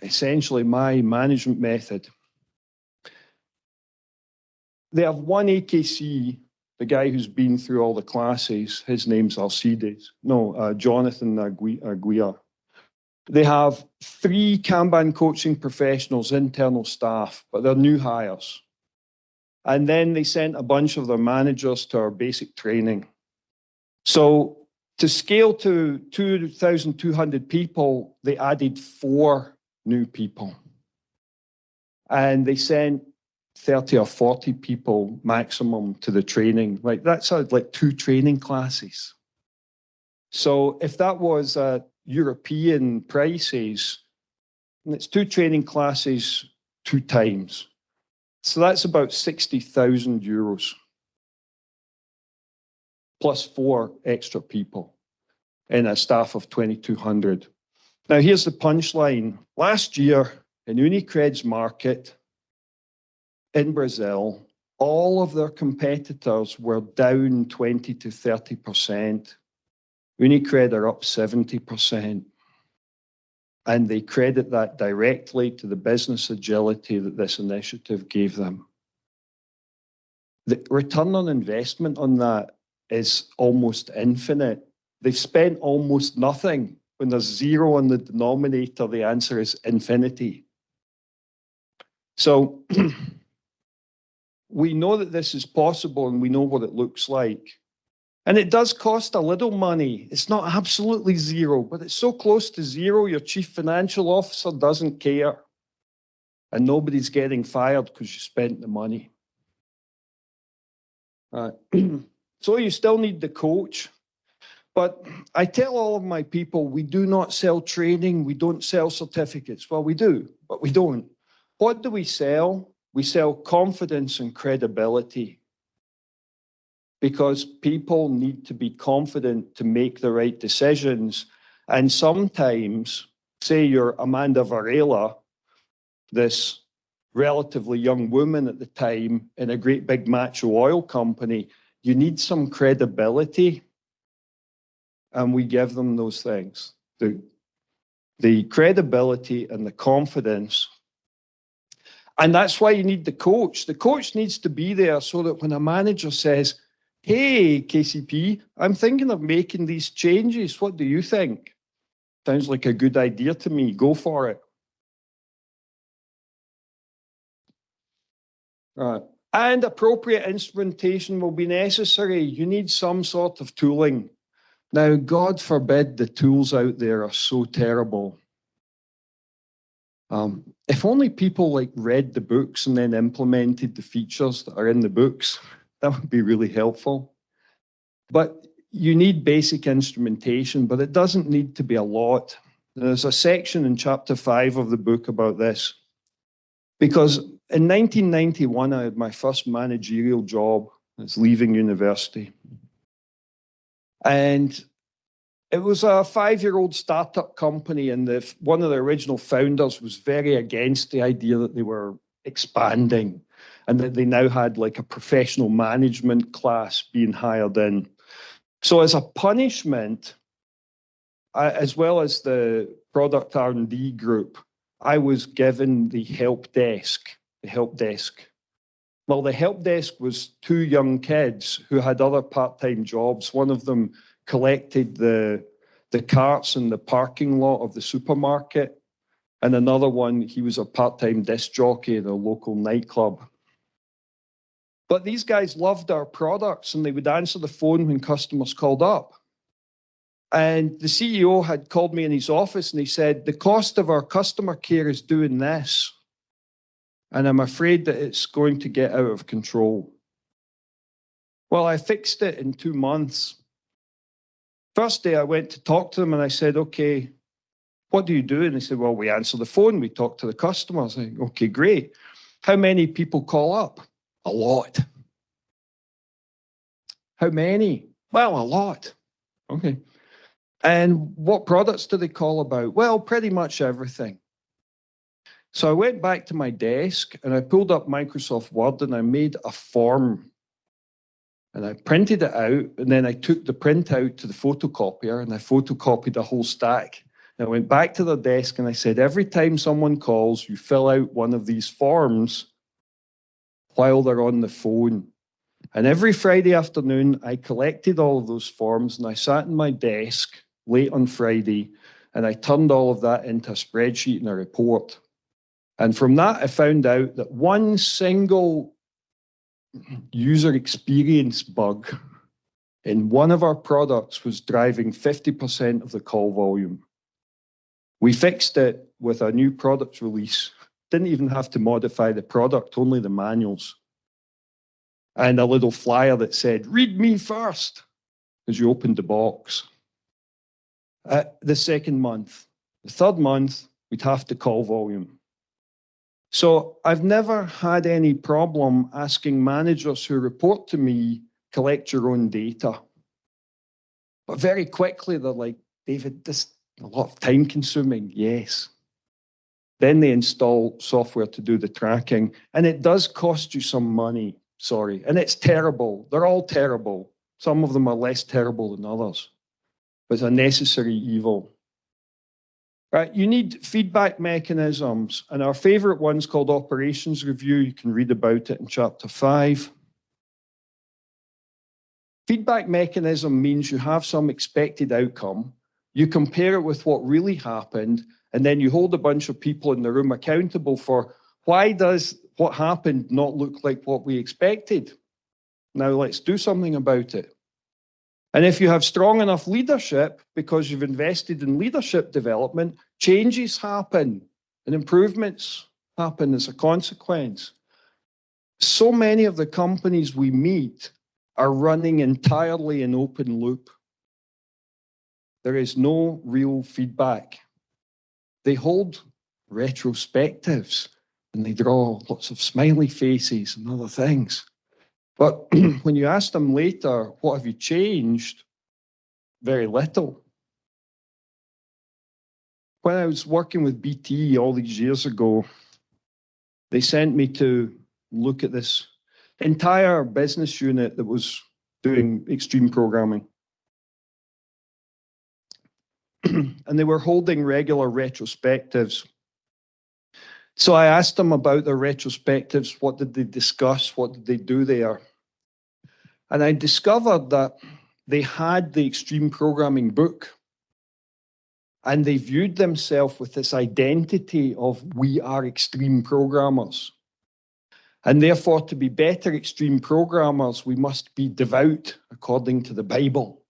essentially my management method. They have one AKC, the guy who's been through all the classes. His name's Alcides. No, Jonathan Aguirre. They have 3 Kanban coaching professionals, internal staff, but they're new hires. And then they sent a bunch of their managers to our basic training. So to scale to 2,200 people, they added 4 new people. And they sent 30 or 40 people maximum to the training. Like that's like 2 training classes. So if that was European prices, and it's 2 training classes 2 times. So that's about 60,000 euros. Plus 4 extra people in a staff of 2,200. Now here's the punchline. Last year in Unicred's market in Brazil, all of their competitors were down 20 to 30%. Unicred are up 70%. And they credit that directly to the business agility that this initiative gave them. The return on investment on that is almost infinite. They've spent almost nothing. When there's 0 on the denominator, the answer is infinity. So we know that this is possible and we know what it looks like. And it does cost a little money. It's not absolutely 0, but it's so close to 0, your chief financial officer doesn't care. And nobody's getting fired because you spent the money. So you still need the coach. But I tell all of my people, we do not sell training. We don't sell certificates. Well, we do, but we don't. What do we sell? We sell confidence and credibility. Because people need to be confident to make the right decisions. And sometimes, say you're Amanda Varela, this relatively young woman at the time in a great big macho oil company, you need some credibility. And we give them those things. The credibility and the confidence. And that's why you need the coach. The coach needs to be there so that when a manager says, hey, KCP, I'm thinking of making these changes. What do you think? Sounds like a good idea to me. Go for it. Right. And appropriate instrumentation will be necessary. You need some sort of tooling. Now, God forbid the tools out there are so terrible. If only people like read the books and then implemented the features that are in the books, that would be really helpful. But you need basic instrumentation, but it doesn't need to be a lot. There's a section in chapter 5 of the book about this. Because in 1991, I had my first managerial job. I was leaving university. And it was a 5-year-old startup company, and one of the original founders was very against the idea that they were expanding and that they now had like a professional management class being hired in. So as a punishment, as well as the product R&D group, I was given the help desk. Well, the help desk was 2 young kids who had other part-time jobs. One of them collected the carts in the parking lot of the supermarket. And another one, he was a part-time disc jockey at a local nightclub. But these guys loved our products and they would answer the phone when customers called up. And the CEO had called me in his office and he said, the cost of our customer care is doing this. And I'm afraid that it's going to get out of control. Well, I fixed it in 2 months. First day I went to talk to them and I said, okay, what do you do? And they said, well, we answer the phone, we talk to the customers. I said, okay, great. How many people call up? A lot. How many? Well, a lot. Okay. And what products do they call about? Well, pretty much everything. So I went back to my desk and I pulled up Microsoft Word and I made a form. And I printed it out, and then I took the printout to the photocopier and I photocopied a whole stack. And I went back to the desk and I said, every time someone calls, you fill out one of these forms while they're on the phone. And every Friday afternoon, I collected all of those forms and I sat in my desk late on Friday and I turned all of that into a spreadsheet and a report. And from that, I found out that one single user experience bug in one of our products was driving 50% of the call volume. We fixed it with a new product release. Didn't even have to modify the product, only the manuals. And a little flyer that said, read me first, as you opened the box. The second month. The third month, we'd have to call volume. So I've never had any problem asking managers who report to me, collect your own data. But very quickly, they're like, David, this is a lot of time consuming. Yes. Then they install software to do the tracking. And it does cost you some money, sorry. And it's terrible. They're all terrible. Some of them are less terrible than others. But it's a necessary evil. Right, you need feedback mechanisms, and our favorite one's called operations review. You can read about it in chapter 5. Feedback mechanism means you have some expected outcome, you compare it with what really happened, and then you hold a bunch of people in the room accountable for why does what happened not look like what we expected? Now let's do something about it. And if you have strong enough leadership, because you've invested in leadership development, changes happen and improvements happen as a consequence. So many of the companies we meet are running entirely in open loop. There is no real feedback. They hold retrospectives and they draw lots of smiley faces and other things. But when you ask them later, what have you changed? Very little. When I was working with BT all these years ago, they sent me to look at this entire business unit that was doing extreme programming. And they were holding regular retrospectives. So I asked them about their retrospectives. What did they discuss? What did they do there? And I discovered that they had the extreme programming book and they viewed themselves with this identity of we are extreme programmers. And therefore, to be better extreme programmers, we must be devout according to the Bible.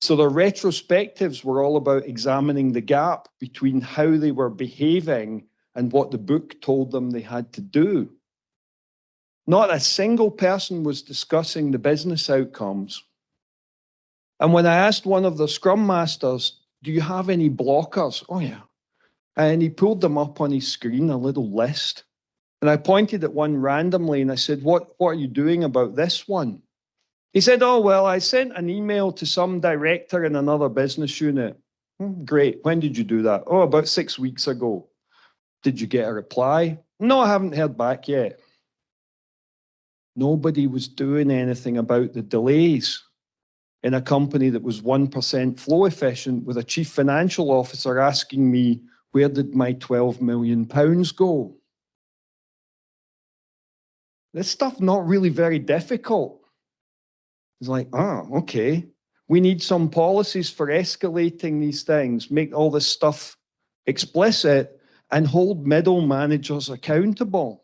So their retrospectives were all about examining the gap between how they were behaving and what the book told them they had to do. Not a single person was discussing the business outcomes. And when I asked one of the Scrum Masters, do you have any blockers? Oh, yeah. And he pulled them up on his screen, a little list. And I pointed at one randomly and I said, what are you doing about this one? He said, oh, well, I sent an email to some director in another business unit. Great. When did you do that? Oh, about 6 weeks ago. Did you get a reply? No, I haven't heard back yet. Nobody was doing anything about the delays in a company that was 1% flow efficient with a chief financial officer asking me, where did my £12 million go? This stuff not really very difficult. It's like, okay. We need some policies for escalating these things, make all this stuff explicit and hold middle managers accountable.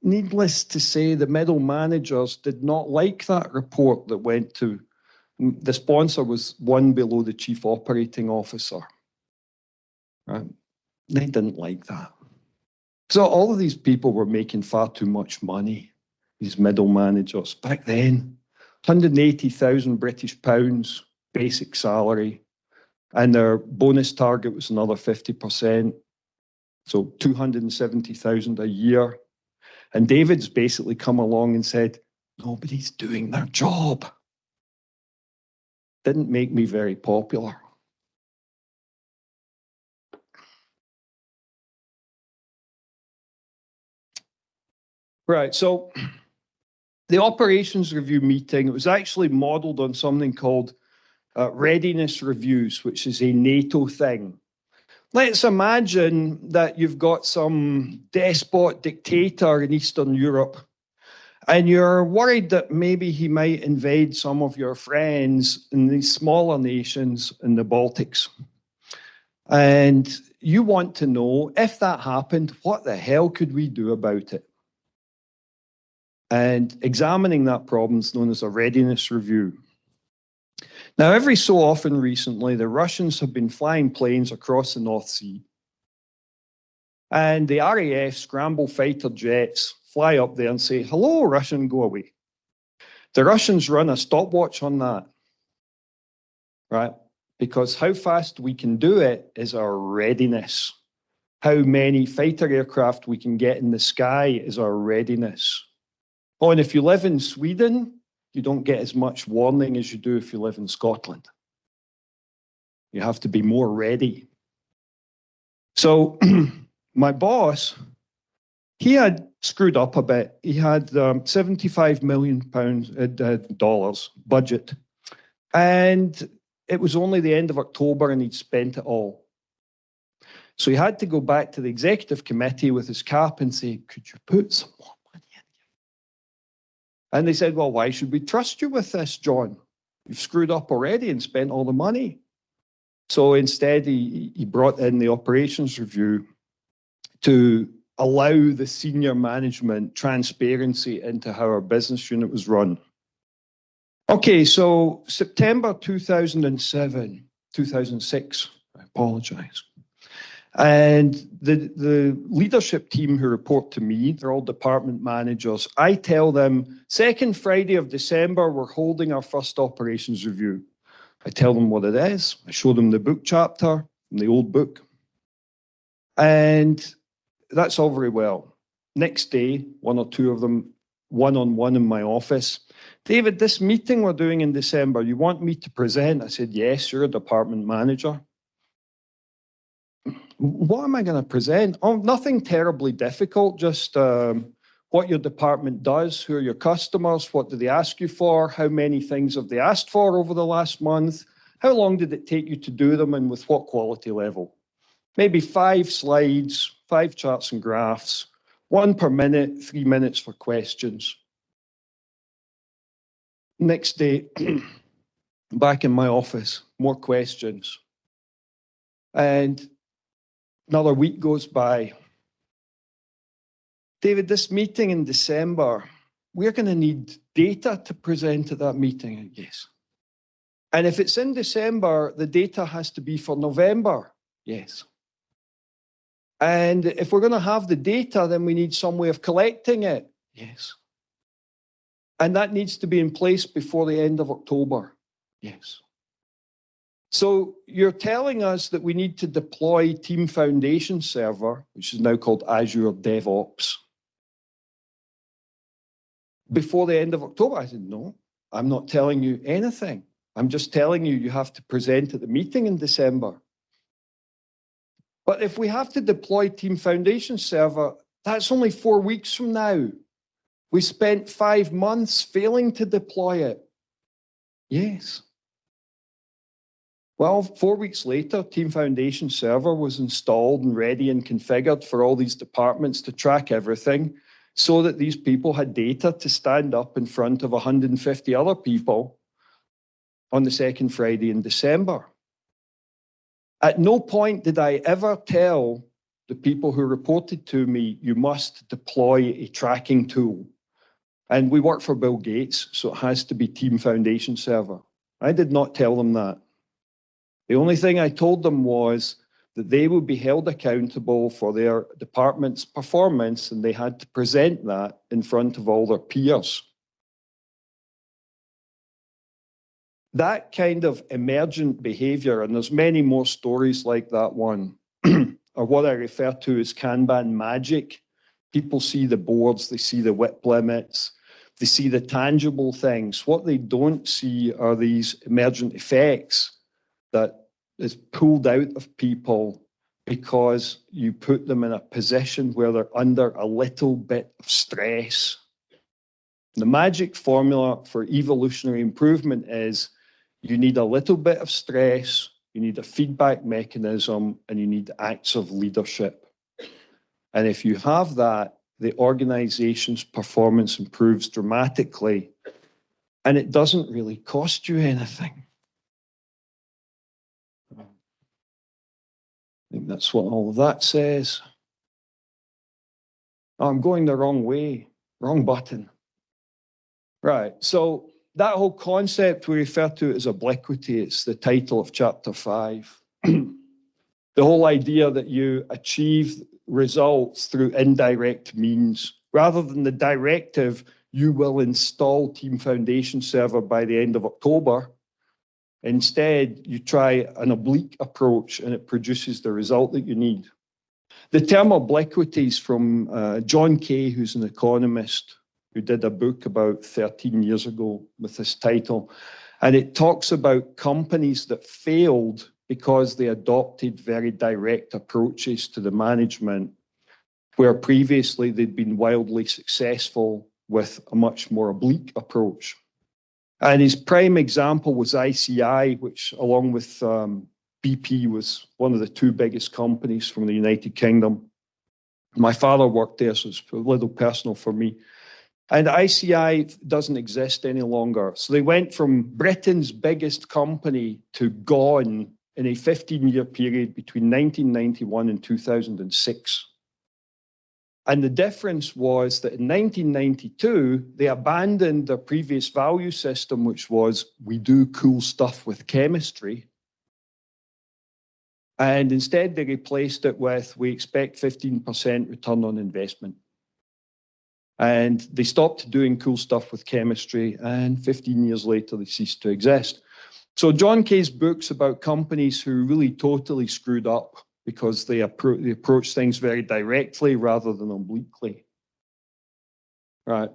Needless to say, the middle managers did not like that report that went to, the sponsor was one below the chief operating officer. Right? They didn't like that. So all of these people were making far too much money, these middle managers. Back then, 180,000 British pounds basic salary, and their bonus target was another 50%. So 270,000 a year. And David's basically come along and said, nobody's doing their job. didn't make me very popular. Right, so the operations review meeting, it was actually modeled on something called readiness reviews, which is a NATO thing. Let's imagine that you've got some despot dictator in Eastern Europe, and you're worried that maybe he might invade some of your friends in these smaller nations in the Baltics. And you want to know, if that happened, what the hell could we do about it? And examining that problem is known as a readiness review. Now, every so often recently, the Russians have been flying planes across the North Sea. And the RAF scramble fighter jets fly up there and say, hello, Russian, go away. The Russians run a stopwatch on that, right? Because how fast we can do it is our readiness. How many fighter aircraft we can get in the sky is our readiness. Oh, and if you live in Sweden, you don't get as much warning as you do if you live in Scotland. You have to be more ready. So my boss, he had screwed up a bit. He had $75 million dollars budget. And it was only the end of October and he'd spent it all. So he had to go back to the executive committee with his cap and say, could you put some more money in here? And they said, well, why should we trust you with this, John? You've screwed up already and spent all the money. So instead, he brought in the operations review to allow the senior management transparency into how our business unit was run. Okay, so September 2006, I apologize. And the leadership team who report to me, they're all department managers. I tell them, second Friday of December, we're holding our first operations review. I tell them what it is. I show them the book chapter from the old book. And that's all very well. Next day, one or two of them, one-on-one in my office. David, this meeting we're doing in December, you want me to present? I said, yes, you're a department manager. What am I going to present? Oh, nothing terribly difficult, just what your department does, who are your customers, what do they ask you for, how many things have they asked for over the last month, how long did it take you to do them, and with what quality level? Maybe 5 slides, 5 charts and graphs, 1 per minute, 3 minutes for questions. Next day, back in my office, more questions. And another week goes by. David, this meeting in December, we're going to need data to present at that meeting, I guess. And if it's in December, the data has to be for November. Yes. And if we're going to have the data, then we need some way of collecting it. Yes. And that needs to be in place before the end of October. Yes. So you're telling us that we need to deploy Team Foundation Server, which is now called Azure DevOps, before the end of October. I said, no, I'm not telling you anything. I'm just telling you, you have to present at the meeting in December. But if we have to deploy Team Foundation Server, that's only 4 weeks from now. We spent 5 months failing to deploy it. Yes. Well, 4 weeks later, Team Foundation Server was installed and ready and configured for all these departments to track everything so that these people had data to stand up in front of 150 other people on the second Friday in December. At no point did I ever tell the people who reported to me, you must deploy a tracking tool. And we work for Bill Gates, so it has to be Team Foundation Server. I did not tell them that. The only thing I told them was that they would be held accountable for their department's performance, and they had to present that in front of all their peers. That kind of emergent behavior, and there's many more stories like that one, or what I refer to as Kanban magic. People see the boards, they see the WIP limits, They see the tangible things. What they don't see are these emergent effects that is pulled out of people because you put them in a position where they're under a little bit of stress. The magic formula for evolutionary improvement is you need a little bit of stress, you need a feedback mechanism, and you need acts of leadership. And if you have that, the organization's performance improves dramatically, and it doesn't really cost you anything. I think that's what all of that says. Oh, I'm going the wrong way, wrong button. Right, so that whole concept we refer to as obliquity. It's the title of chapter 5. The whole idea that you achieve results through indirect means. Rather than the directive, you will install Team Foundation Server by the end of October. Instead, you try an oblique approach and it produces the result that you need. The term obliquity is from John Kay, who's an economist, who did a book about 13 years ago with this title. And it talks about companies that failed because they adopted very direct approaches to the management, where previously they'd been wildly successful with a much more oblique approach. And his prime example was ICI, which along with BP was one of the 2 biggest companies from the United Kingdom. My father worked there, so it's a little personal for me. And ICI doesn't exist any longer. So they went from Britain's biggest company to gone in a 15-year period between 1991 and 2006. And the difference was that in 1992, they abandoned their previous value system, which was, we do cool stuff with chemistry. And instead, they replaced it with, we expect 15% return on investment. And they stopped doing cool stuff with chemistry, and 15 years later, they ceased to exist. So John Kay's book's about companies who really totally screwed up because they approach things very directly rather than obliquely. Right.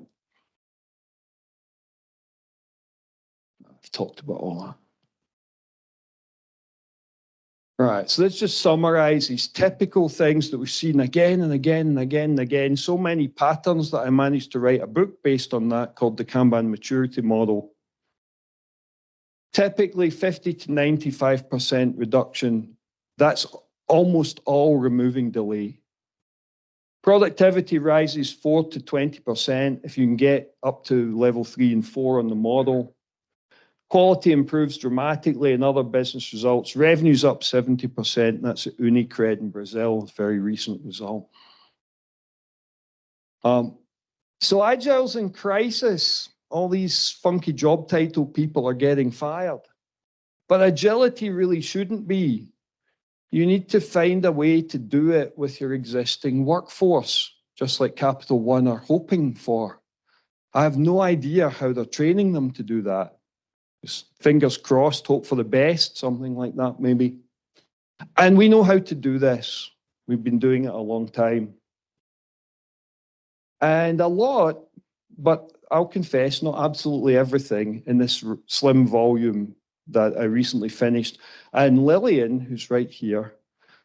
I've talked about all that. Right, so let's just summarize these typical things that we've seen again and again and again and again. So many patterns that I managed to write a book based on that called the Kanban Maturity Model. Typically 50 to 95% reduction. That's almost all removing delay. Productivity rises 4 to 20% if you can get up to level 3 and 4 on the model. Quality improves dramatically in other business results. Revenue's up 70%. That's at Unicred in Brazil, a very recent result. So Agile's in crisis. All these funky job title people are getting fired. But agility really shouldn't be. You need to find a way to do it with your existing workforce, just like Capital One are hoping for. I have no idea how they're training them to do that. Just fingers crossed, hope for the best, something like that maybe. And we know how to do this. We've been doing it a long time. And a lot, but I'll confess, not absolutely everything in this slim volume that I recently finished. And Lillian, who's right here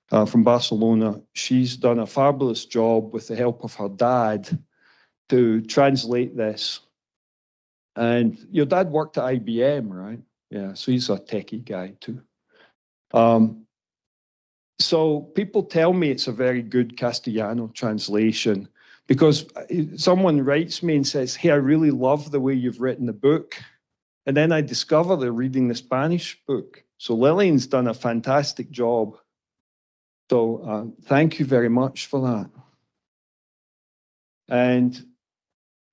from Barcelona, she's done a fabulous job with the help of her dad to translate this. And your dad worked at IBM, right? Yeah, so he's a techie guy too. So people tell me it's a very good Castellano translation because someone writes me and says, hey, I really love the way you've written the book. And then I discover they're reading the Spanish book. So Lillian's done a fantastic job. So thank you very much for that. And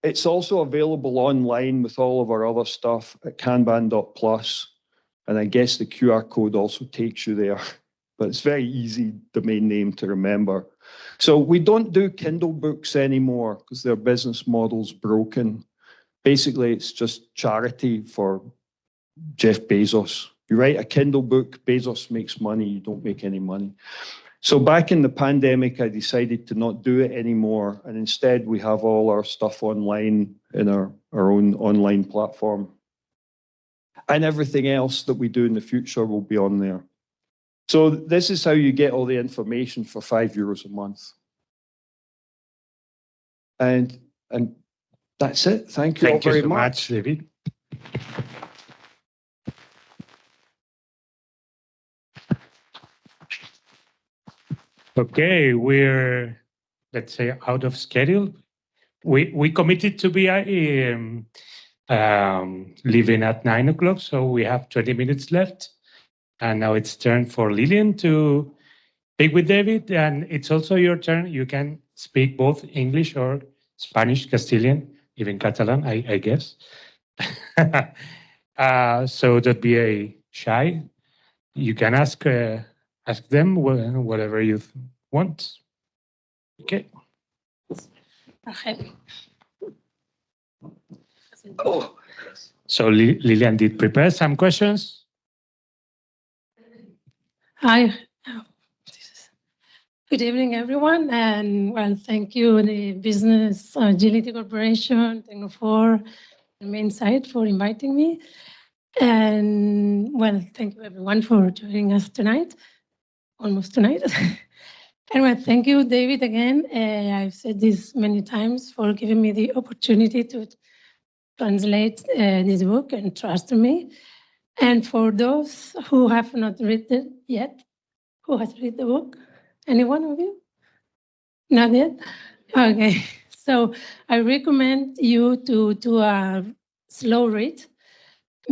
it's also available online with all of our other stuff at kanban.plus. And I guess the QR code also takes you there. But it's very easy domain name to remember. So we don't do Kindle books anymore because their business model's broken. Basically, it's just charity for Jeff Bezos. You write a Kindle book, Bezos makes money, you don't make any money. So back in the pandemic, I decided to not do it anymore. And instead, we have all our stuff online in our own online platform. And everything else that we do in the future will be on there. So this is how you get all the information for €5 a month. And that's it. Thank you all very much. Thank you so much, David. Okay, we're, let's say, out of schedule. We committed to be leaving at 9 o'clock, so we have 20 minutes left. And now it's turn for Lillian to speak with David, and it's also your turn. You can speak both English or Spanish, Castilian, even Catalan, I guess. So don't be shy. You can ask them whatever you want. Okay. Oh. So Lilian did prepare some questions. Hi. Good evening, everyone. And well, thank you, the Business Agility Corporation, Techno4, the main site, for inviting me. And well, thank you, everyone, for joining us tonight, almost tonight. And well, thank you, David, again. I've said this many times, for giving me the opportunity to translate this book and trust me. And for those who have not read it yet, who has read the book? Any one of you? Not yet? Okay. So I recommend you to do a slow read,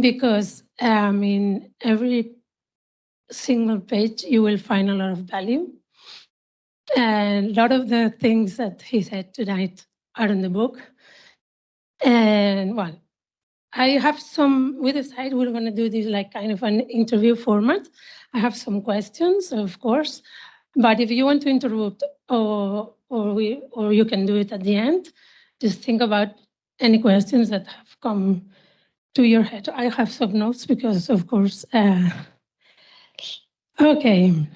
because in every single page you will find a lot of value. And a lot of the things that he said tonight are in the book. And well, I have some, we decided we're going to do this like kind of an interview format. I have some questions, of course, but if you want to interrupt or you can do it at the end, just think about any questions that have come to your head. I have some notes because, of course, okay.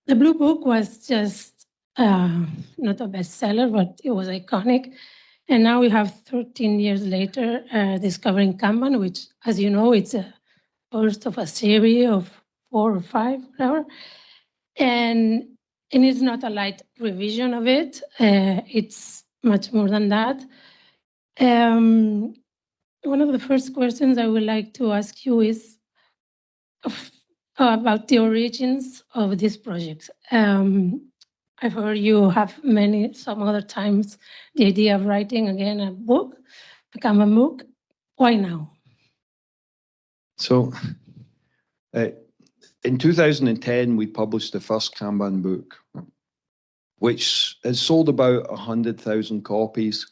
The blue book was just not a bestseller, but it was iconic. And now we have 13 years later, Discovering Kanban, which, as you know, it's a first of a series of 4 or 5, whatever. And it's not a light revision of it. It's much more than that. One of the first questions I would like to ask you is about the origins of this project. I've heard you have some other times, the idea of writing again a book, a Kanban book. Why now? So in 2010, we published the first Kanban book, which has sold about 100,000 copies,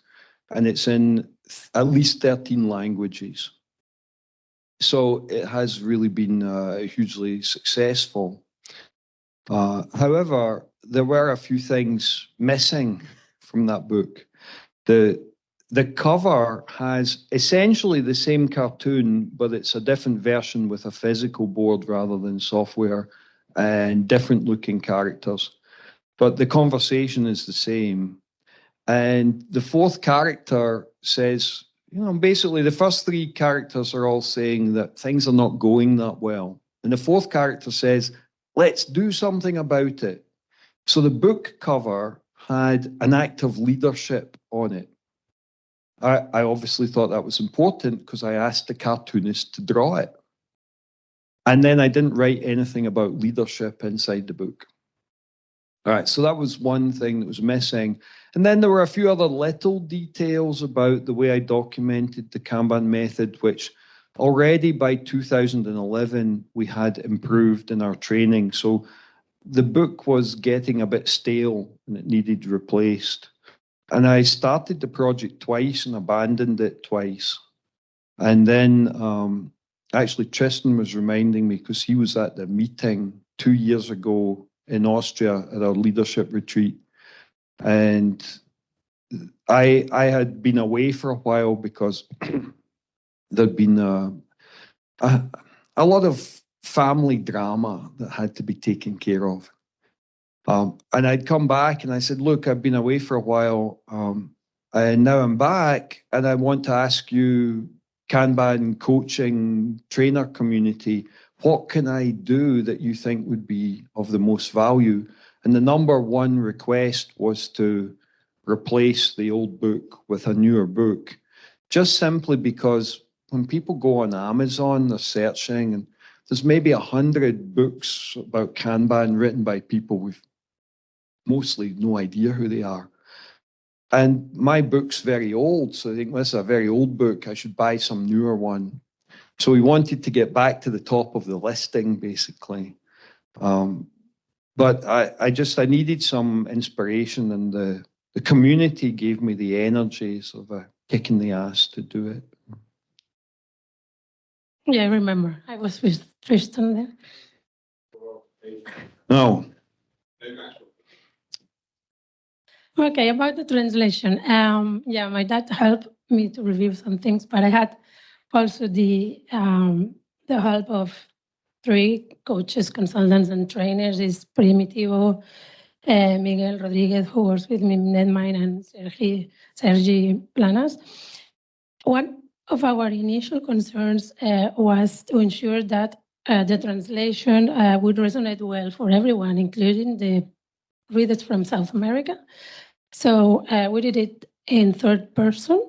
and it's in at least 13 languages. So it has really been hugely successful. However, there were a few things missing from that book. The cover has essentially the same cartoon, but it's a different version with a physical board rather than software, and different looking characters. But the conversation is the same. And the fourth character says, basically the first 3 characters are all saying that things are not going that well. And the fourth character says, let's do something about it. So the book cover had an act of leadership on it. I obviously thought that was important because I asked the cartoonist to draw it. And then I didn't write anything about leadership inside the book. All right, so that was one thing that was missing. And then there were a few other little details about the way I documented the Kanban method, which already by 2011 we had improved in our training. So the book was getting a bit stale and it needed replaced. And I started the project twice and abandoned it twice. And then actually Tristan was reminding me, because he was at the meeting 2 years ago in Austria at our leadership retreat. And I had been away for a while because there'd been a lot of family drama that had to be taken care of. And I'd come back and I said, look, I've been away for a while, and now I'm back, and I want to ask you, Kanban coaching trainer community, what can I do that you think would be of the most value? And the number one request was to replace the old book with a newer book, just simply because when people go on Amazon, they're searching, and there's maybe 100 books about Kanban written by people with mostly no idea who they are. And my book's very old, so I think this is a very old book. I should buy some newer one. So we wanted to get back to the top of the listing, basically. But I needed some inspiration, and the community gave me the energies of a kick in the ass to do it. Yeah, I remember. I was with Tristan there. No. Okay, about the translation. Yeah, my dad helped me to review some things, but I had also the help of 3 coaches, consultants, and trainers. Is Primitivo, Miguel Rodriguez, who works with me in Netmind, and Sergi Planas. One of our initial concerns was to ensure that the translation would resonate well for everyone, including the readers from South America. So we did it in third person.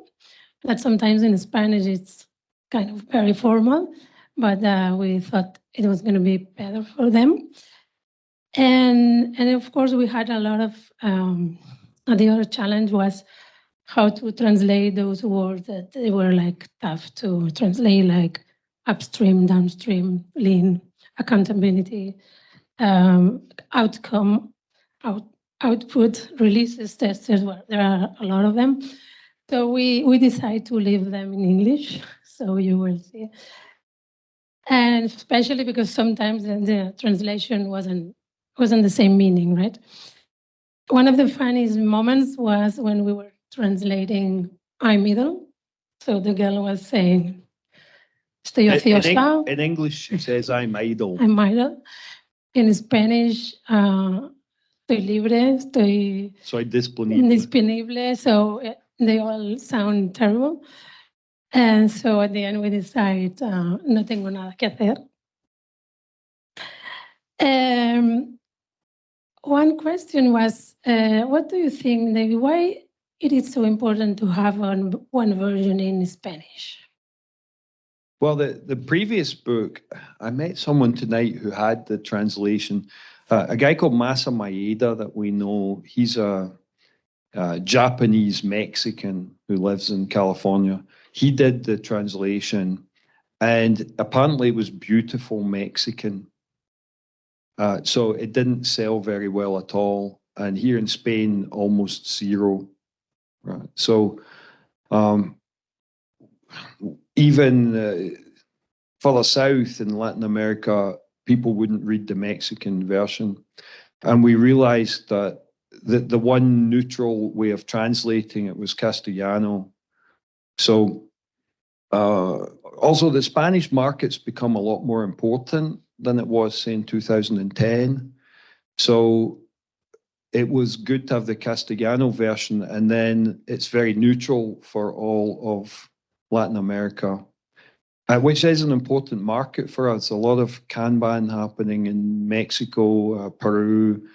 That sometimes in Spanish it's kind of very formal, but we thought it was going to be better for them. And of course we had a lot of, the other challenge was how to translate those words that they were like tough to translate, like upstream, downstream, lean, accountability, outcome, output, releases, testers. Well, there are a lot of them. So we decided to leave them in English, so you will see. And especially because sometimes the translation wasn't the same meaning, right? One of the funniest moments was when we were translating I'm idle. So the girl was saying, estoy ociosa. In English, she says, I'm idle. I'm idle. In Spanish, estoy libre, soy disponible. So they all sound terrible. And so at the end, we decided, no tengo nada que hacer. One question was, what do you think, David, why it is so important to have one version in Spanish? Well, the previous book, I met someone tonight who had the translation, a guy called Masa Maeda that we know. He's a Japanese Mexican who lives in California. He did the translation, and apparently it was beautiful Mexican. So it didn't sell very well at all. And here in Spain, almost zero. Right. So even further south in Latin America, people wouldn't read the Mexican version. And we realized that the one neutral way of translating it was Castellano. So also the Spanish market's become a lot more important than it was, say, in 2010. So it was good to have the Castellano version, and then it's very neutral for all of Latin America, which is an important market for us. A lot of Kanban happening in Mexico, Peru,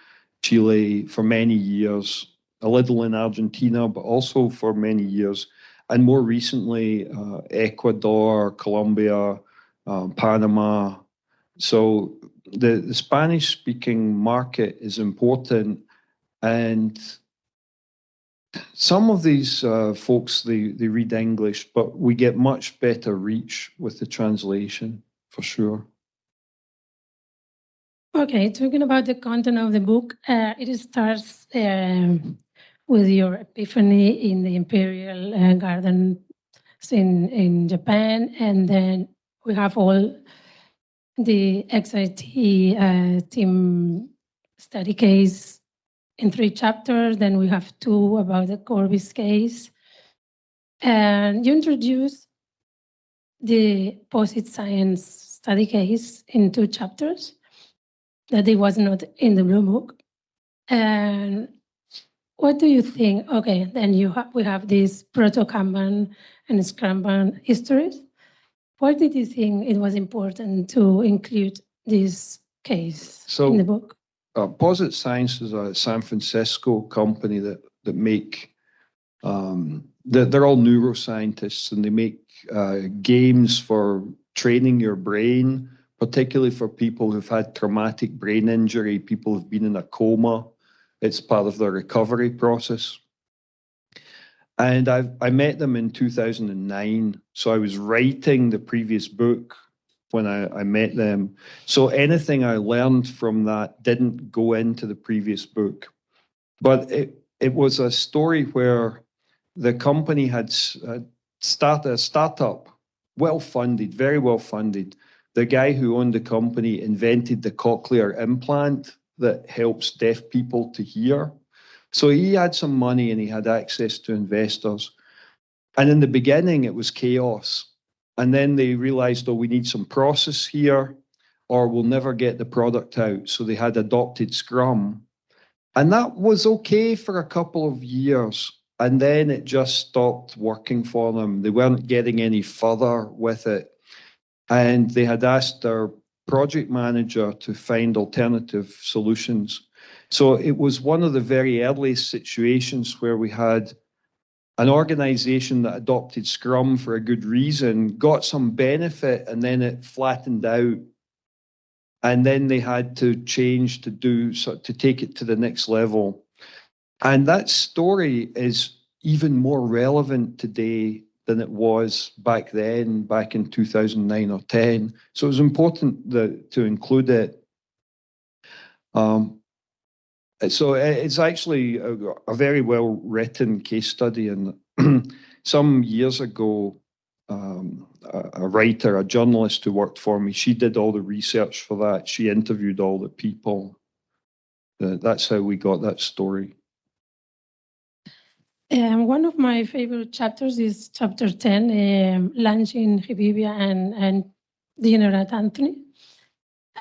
Chile for many years, a little in Argentina, but also for many years. And more recently, Ecuador, Colombia, Panama. So the Spanish-speaking market is important. And some of these folks, they read English, but we get much better reach with the translation, for sure. Okay, talking about the content of the book, it starts with your epiphany in the Imperial Gardens in Japan, and then we have all the XIT team study case in 3 chapters. Then we have 2 about the Corbis case, and you introduce the POSIT science study case in 2 chapters that it was not in the blue book. And what do you think? Okay, then we have these proto-Kanban and Scrum histories. Why did you think it was important to include this case in the book? Posit Science is a San Francisco company that make, they're all neuroscientists, and they make games for training your brain, particularly for people who've had traumatic brain injury, people who've been in a coma. It's part of their recovery process. And I met them in 2009. So I was writing the previous book when I met them. So anything I learned from that didn't go into the previous book. But it was a story where the company had started a startup, well-funded, very well-funded. The guy who owned the company invented the cochlear implant that helps deaf people to hear. So he had some money and he had access to investors. And in the beginning, it was chaos. And then they realized, oh, we need some process here, or we'll never get the product out. So they had adopted Scrum. And that was okay for a couple of years. And then it just stopped working for them. They weren't getting any further with it. And they had asked their project manager to find alternative solutions. So it was one of the very earliest situations where we had an organization that adopted Scrum for a good reason, got some benefit, and then it flattened out. And then they had to change to take it to the next level. And that story is even more relevant today than it was back then, back in 2009 or 10. So it was important to include it. So it's actually a very well-written case study. And some years ago, a writer, a journalist who worked for me, she did all the research for that. She interviewed all the people. That's how we got that story. One of my favorite chapters is chapter 10, Lunch in Hibibia and Dinner at Anthony,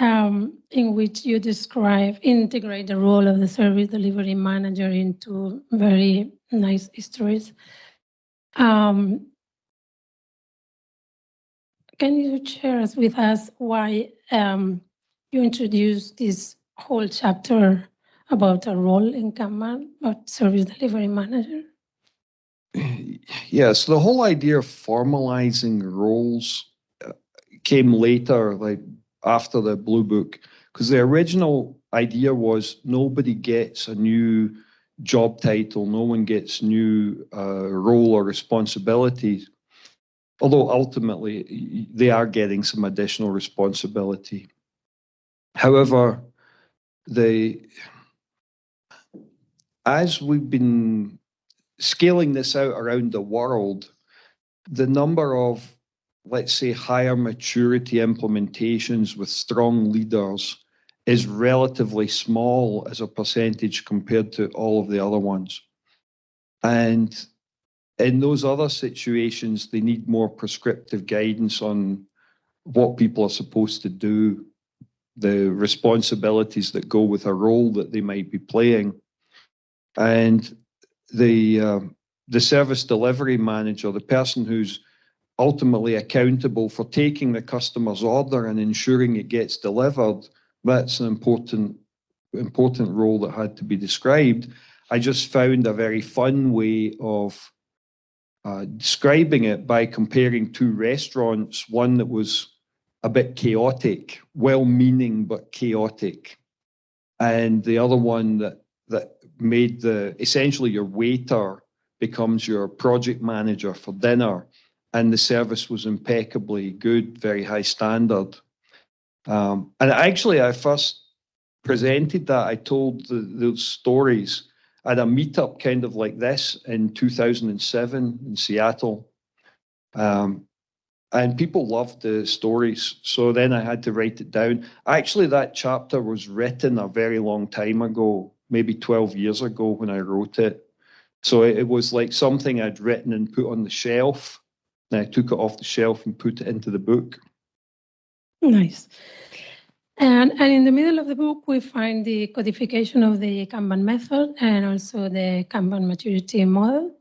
in which you integrate the role of the service delivery manager into very nice stories. Can you share with us why you introduced this whole chapter about a role in Kanban, about service delivery manager? Yes, the whole idea of formalizing roles came later, like after the Blue Book, because the original idea was nobody gets a new job title, no one gets new role or responsibilities, although ultimately they are getting some additional responsibility. However, as we've been scaling this out around the world, the number of, let's say, higher maturity implementations with strong leaders is relatively small as a percentage compared to all of the other ones. And in those other situations, they need more prescriptive guidance on what people are supposed to do, the responsibilities that go with a role that they might be playing. And the service delivery manager, the person who's ultimately accountable for taking the customer's order and ensuring it gets delivered, that's an important role that had to be described. I just found a very fun way of describing it by comparing 2 restaurants, one that was a bit chaotic, well-meaning but chaotic, and the other one that made essentially your waiter becomes your project manager for dinner, and the service was impeccably good, very high standard. And actually, I first presented that, I told those stories at a meetup kind of like this in 2007 in Seattle. And people loved the stories. So then I had to write it down. Actually, that chapter was written a very long time ago, maybe 12 years ago when I wrote it. So it was like something I'd written and put on the shelf. And I took it off the shelf and put it into the book. Nice. And in the middle of the book, we find the codification of the Kanban method and also the Kanban maturity model.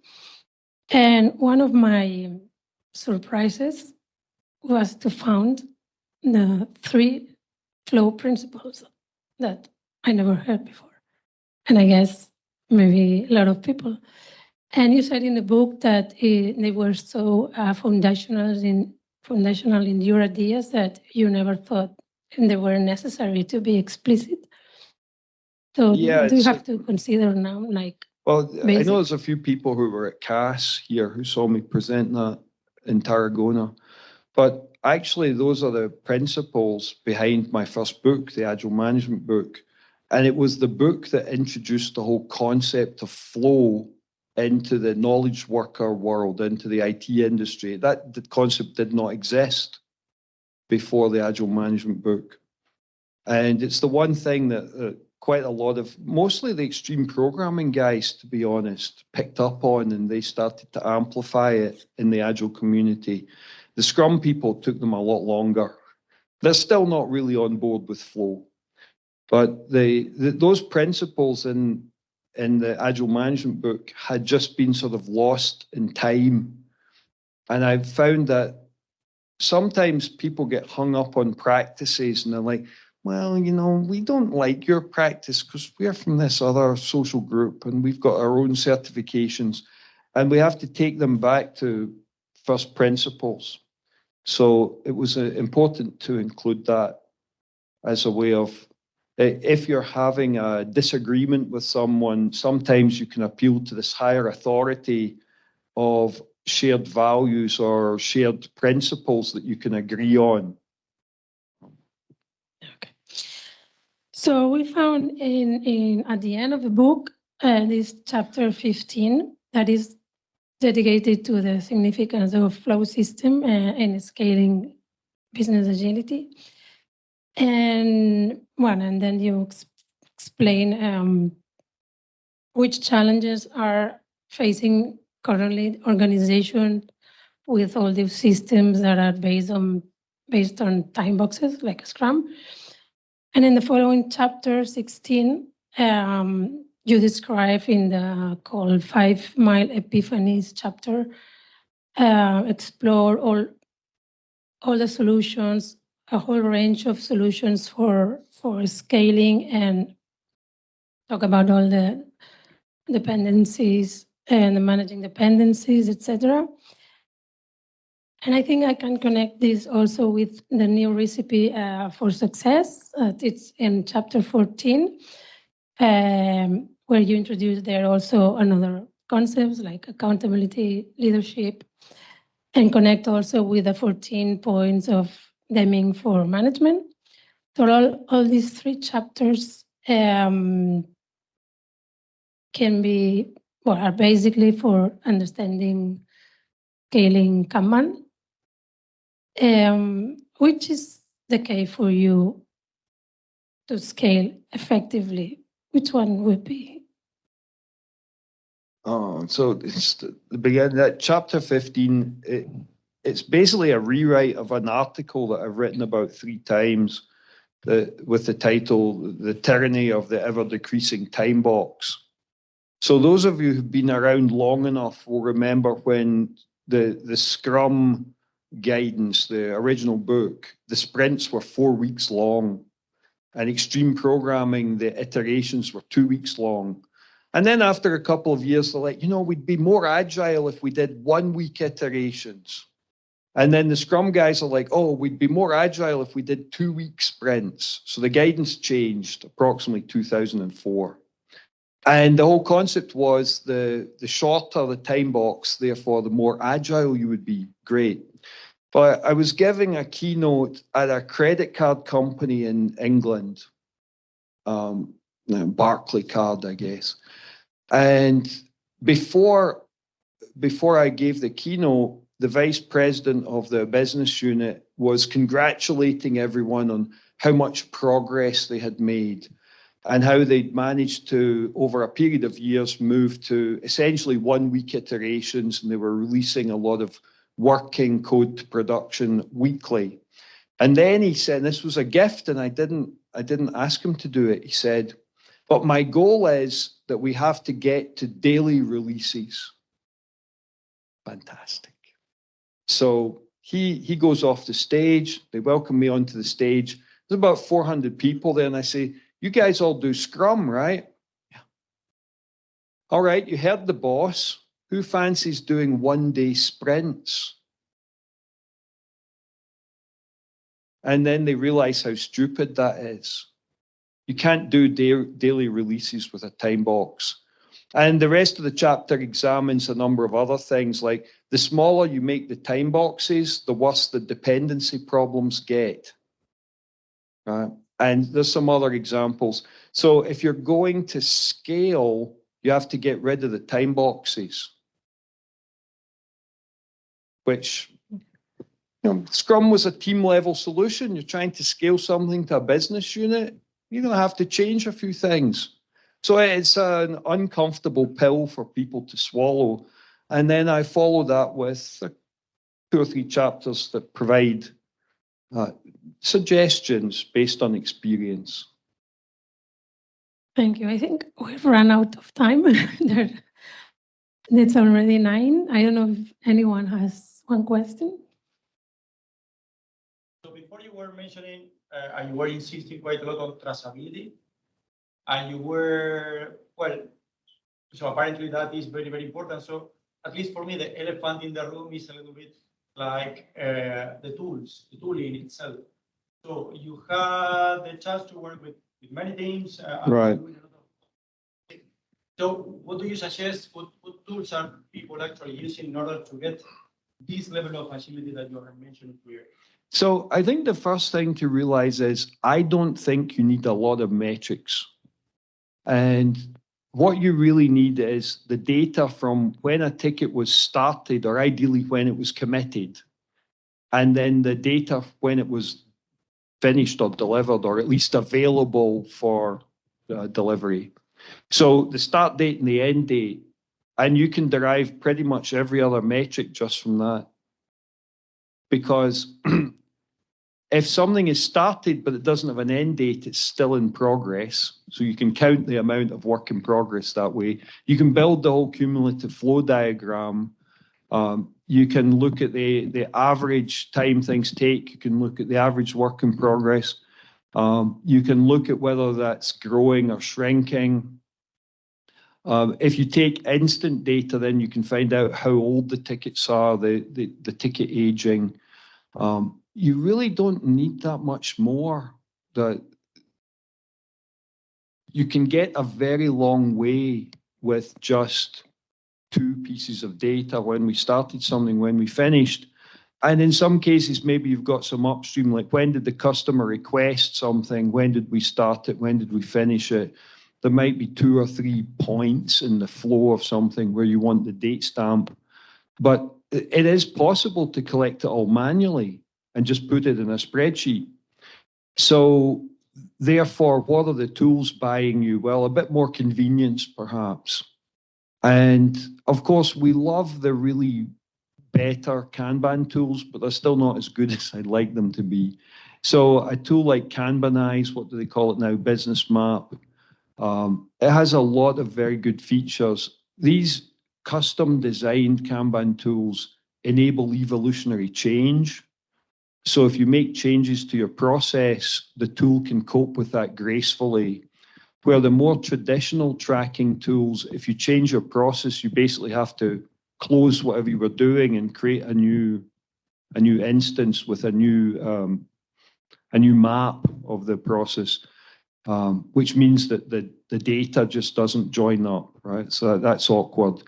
And one of my surprises was to find the 3 flow principles that I never heard before. And I guess maybe a lot of people. And you said in the book that they were so foundational in your ideas that you never thought they were necessary to be explicit. So Yeah, do you have to consider now, like? Well, basic? I know there's a few people who were at CAS here who saw me present that in Tarragona, but actually those are the principles behind my first book, the Agile Management book. And it was the book that introduced the whole concept of flow into the knowledge worker world, into the IT industry. That the concept did not exist before the Agile Management book. And it's the one thing that quite a lot of, mostly the extreme programming guys, to be honest, picked up on, and they started to amplify it in the Agile community. The Scrum people took them a lot longer. They're still not really on board with flow. But those principles in the Agile Management book had just been sort of lost in time. And I've found that sometimes people get hung up on practices and they're like, well, you know, we don't like your practice because we're from this other social group and we've got our own certifications, and we have to take them back to first principles. So it was important to include that as a way of, if you're having a disagreement with someone, sometimes you can appeal to this higher authority of shared values or shared principles that you can agree on. Okay. So we found at the end of the book, this chapter 15, that is dedicated to the significance of flow system and scaling business agility. And then you explain which challenges are facing currently organizations with all these systems that are based on time boxes like Scrum. And in the following chapter 16, you describe in the called 5 Mile Epiphanies chapter, explore all the solutions, a whole range of solutions for scaling, and talk about all the dependencies and managing dependencies, etc. And I think I can connect this also with the new recipe for success. It's in chapter 14, where you introduce there also another concepts like accountability, leadership, and connect also with the 14 points of Deming for management. So all these 3 chapters can be, are basically for understanding scaling Kanban. Which is the key for you to scale effectively? Which one would be? Oh, so it's the beginning, that chapter 15, it's basically a rewrite of an article that I've written about 3 times with the title, The Tyranny of the Ever-Decreasing Time Box. So those of you who've been around long enough will remember when the Scrum guidance, the original book, the sprints were 4 weeks long, and extreme programming, the iterations were 2 weeks long. And then after a couple of years, they're like, you know, we'd be more agile if we did 1 week iterations. And then the Scrum guys are like, oh, we'd be more agile if we did 2 week sprints. So the guidance changed approximately 2004. And the whole concept was the shorter the time box, therefore the more agile you would be. Great. But I was giving a keynote at a credit card company in England, Barclaycard, I guess. And before I gave the keynote, the vice president of the business unit was congratulating everyone on how much progress they had made and how they'd managed to, over a period of years, move to essentially 1 week iterations, and they were releasing a lot of working code to production weekly. And then he said, this was a gift, and I didn't ask him to do it. He said, but my goal is that we have to get to daily releases. Fantastic. So he goes off the stage. They welcome me onto the stage. There's about 400 people there, and I say, you guys all do Scrum, right? Yeah. All right, you heard the boss. Who fancies doing one-day sprints? And then they realize how stupid that is. You can't do daily releases with a time box. And the rest of the chapter examines a number of other things, like the smaller you make the time boxes, the worse the dependency problems get. Right? And there's some other examples. So if you're going to scale, you have to get rid of the time boxes, which, Scrum was a team level solution. You're trying to scale something to a business unit. You're going to have to change a few things. So it's an uncomfortable pill for people to swallow. And then I follow that with 2 or 3 chapters that provide suggestions based on experience. Thank you. I think we've run out of time. It's already 9. I don't know if anyone has one question. So before you were mentioning, and you were insisting quite a lot on traceability, and you were, well, so apparently that is very, very important. So at least for me, the elephant in the room is a little bit like the tooling itself. So you had the chance to work with many teams. Right. So what do you suggest? What tools are people actually using in order to get this level of agility that you are mentioning here? So I think the first thing to realize is I don't think you need a lot of metrics. And what you really need is the data from when a ticket was started, or ideally when it was committed, and then the data when it was finished or delivered, or at least available for delivery. So the start date and the end date, and you can derive pretty much every other metric just from that. Because if something is started but it doesn't have an end date, it's still in progress. So you can count the amount of work in progress that way. You can build the whole cumulative flow diagram. You can look at the average time things take. You can look at the average work in progress. You can look at whether that's growing or shrinking. If you take instant data, then you can find out how old the tickets are, the ticket aging. You really don't need that much more. You can get a very long way with just 2 pieces of data: when we started something, when we finished. And in some cases, maybe you've got some upstream, like when did the customer request something? When did we start it? When did we finish it? There might be 2 or 3 points in the flow of something where you want the date stamp. But it is possible to collect it all manually and just put it in a spreadsheet. So therefore, what are the tools buying you? Well, a bit more convenience, perhaps. And of course, we love the really better Kanban tools, but they're still not as good as I'd like them to be. So a tool like Kanbanize, what do they call it now? Business Map. It has a lot of very good features. These custom designed Kanban tools enable evolutionary change. So if you make changes to your process, the tool can cope with that gracefully. Where the more traditional tracking tools, if you change your process, you basically have to close whatever you were doing and create a new instance with a new map of the process, which means that the data just doesn't join up, right? So that's awkward.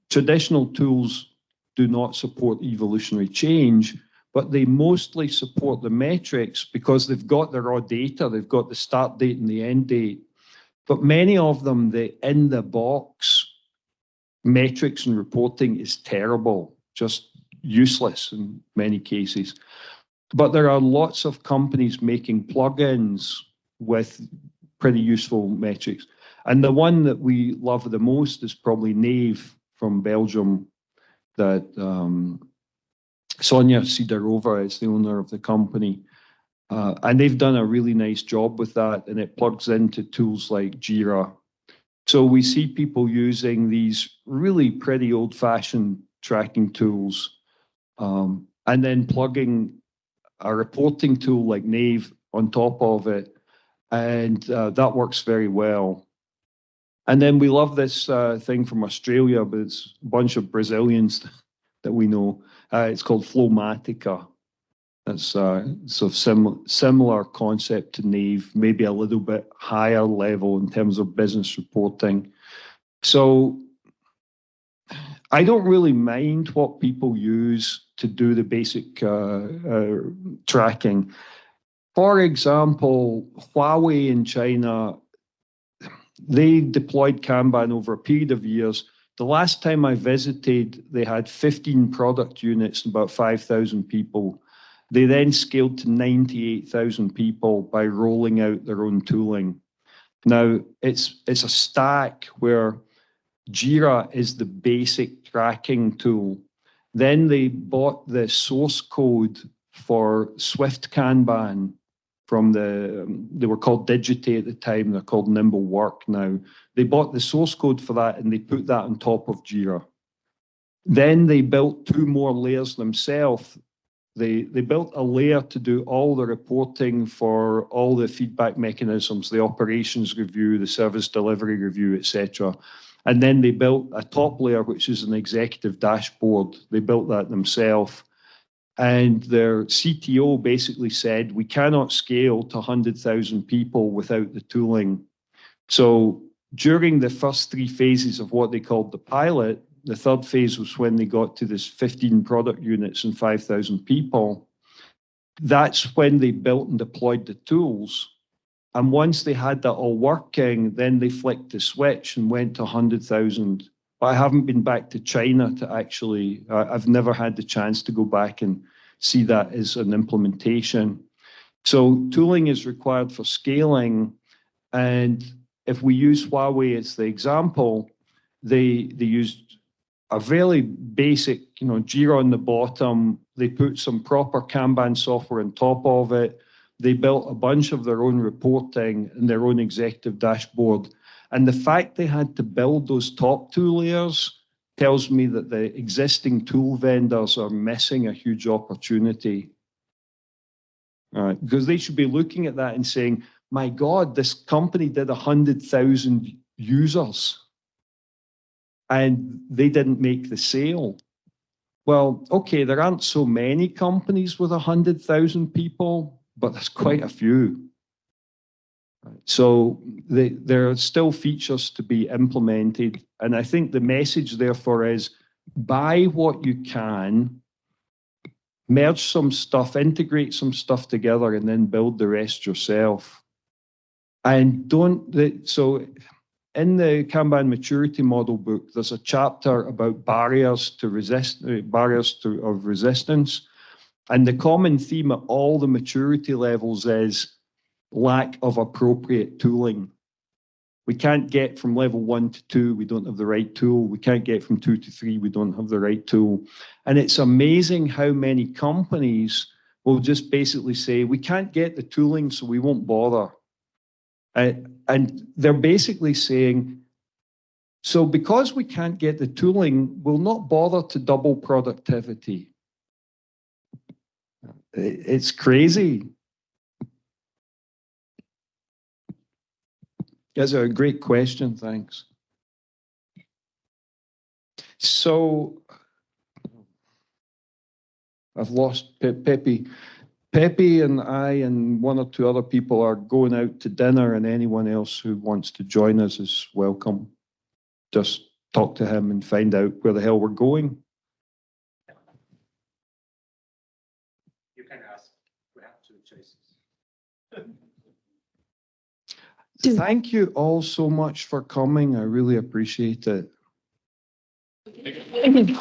Traditional tools do not support evolutionary change, but they mostly support the metrics because they've got the raw data, they've got the start date and the end date. But many of them, the in-the-box metrics and reporting is terrible, just useless in many cases. But there are lots of companies making plugins with pretty useful metrics. And the one that we love the most is probably Nave from Belgium, that Sonia Sidorova is the owner of the company. And they've done a really nice job with that, and it plugs into tools like Jira. So we see people using these really pretty old-fashioned tracking tools, and then plugging a reporting tool like Nave on top of it, and that works very well. And then we love this thing from Australia, but it's a bunch of Brazilians that we know. It's called Flowmatica. That's sort of similar concept to Nave, maybe a little bit higher level in terms of business reporting. So I don't really mind what people use to do the basic tracking. For example, Huawei in China, they deployed Kanban over a period of years. The last time I visited, they had 15 product units and about 5,000 people. They then scaled to 98,000 people by rolling out their own tooling. Now, it's a stack where Jira is the basic tracking tool. Then they bought the source code for Swift Kanban from they were called Digite at the time, they're called Nimble Work now. They bought the source code for that and they put that on top of Jira. Then they built 2 more layers themselves. They built a layer to do all the reporting for all the feedback mechanisms, the operations review, the service delivery review, etc. And then they built a top layer, which is an executive dashboard. They built that themselves. And their CTO basically said, we cannot scale to 100,000 people without the tooling. So during the first 3 phases of what they called the pilot, the 3rd phase was when they got to this 15 product units and 5,000 people. That's when they built and deployed the tools. And once they had that all working, then they flicked the switch and went to 100,000. But I haven't been back to China to actually, I've never had the chance to go back and see that as an implementation. So tooling is required for scaling. And if we use Huawei as the example, they used a very basic, Jira on the bottom. They put some proper Kanban software on top of it. They built a bunch of their own reporting and their own executive dashboard. And the fact they had to build those top 2 layers tells me that the existing tool vendors are missing a huge opportunity. Because they should be looking at that and saying, my God, this company did 100,000 users and they didn't make the sale. Well, okay, there aren't so many companies with 100,000 people, but there's quite a few. So there are still features to be implemented. And I think the message therefore is buy what you can, merge some stuff, integrate some stuff together, and then build the rest yourself. And so in the Kanban maturity model book, there's a chapter about barriers of resistance. And the common theme at all the maturity levels is lack of appropriate tooling. We can't get from level 1 to 2, we don't have the right tool. We can't get from 2 to 3, we don't have the right tool. And it's amazing how many companies will just basically say, we can't get the tooling, so we won't bother. And they're basically saying, so because we can't get the tooling, we'll not bother to double productivity. It's crazy. That's a great question, thanks. So I've lost Pepe. Pepe and I and 1 or 2 other people are going out to dinner, and anyone else who wants to join us is welcome. Just talk to him and find out where the hell we're going. You can ask. We have 2 choices. Thank you all so much for coming. I really appreciate it. Thank you.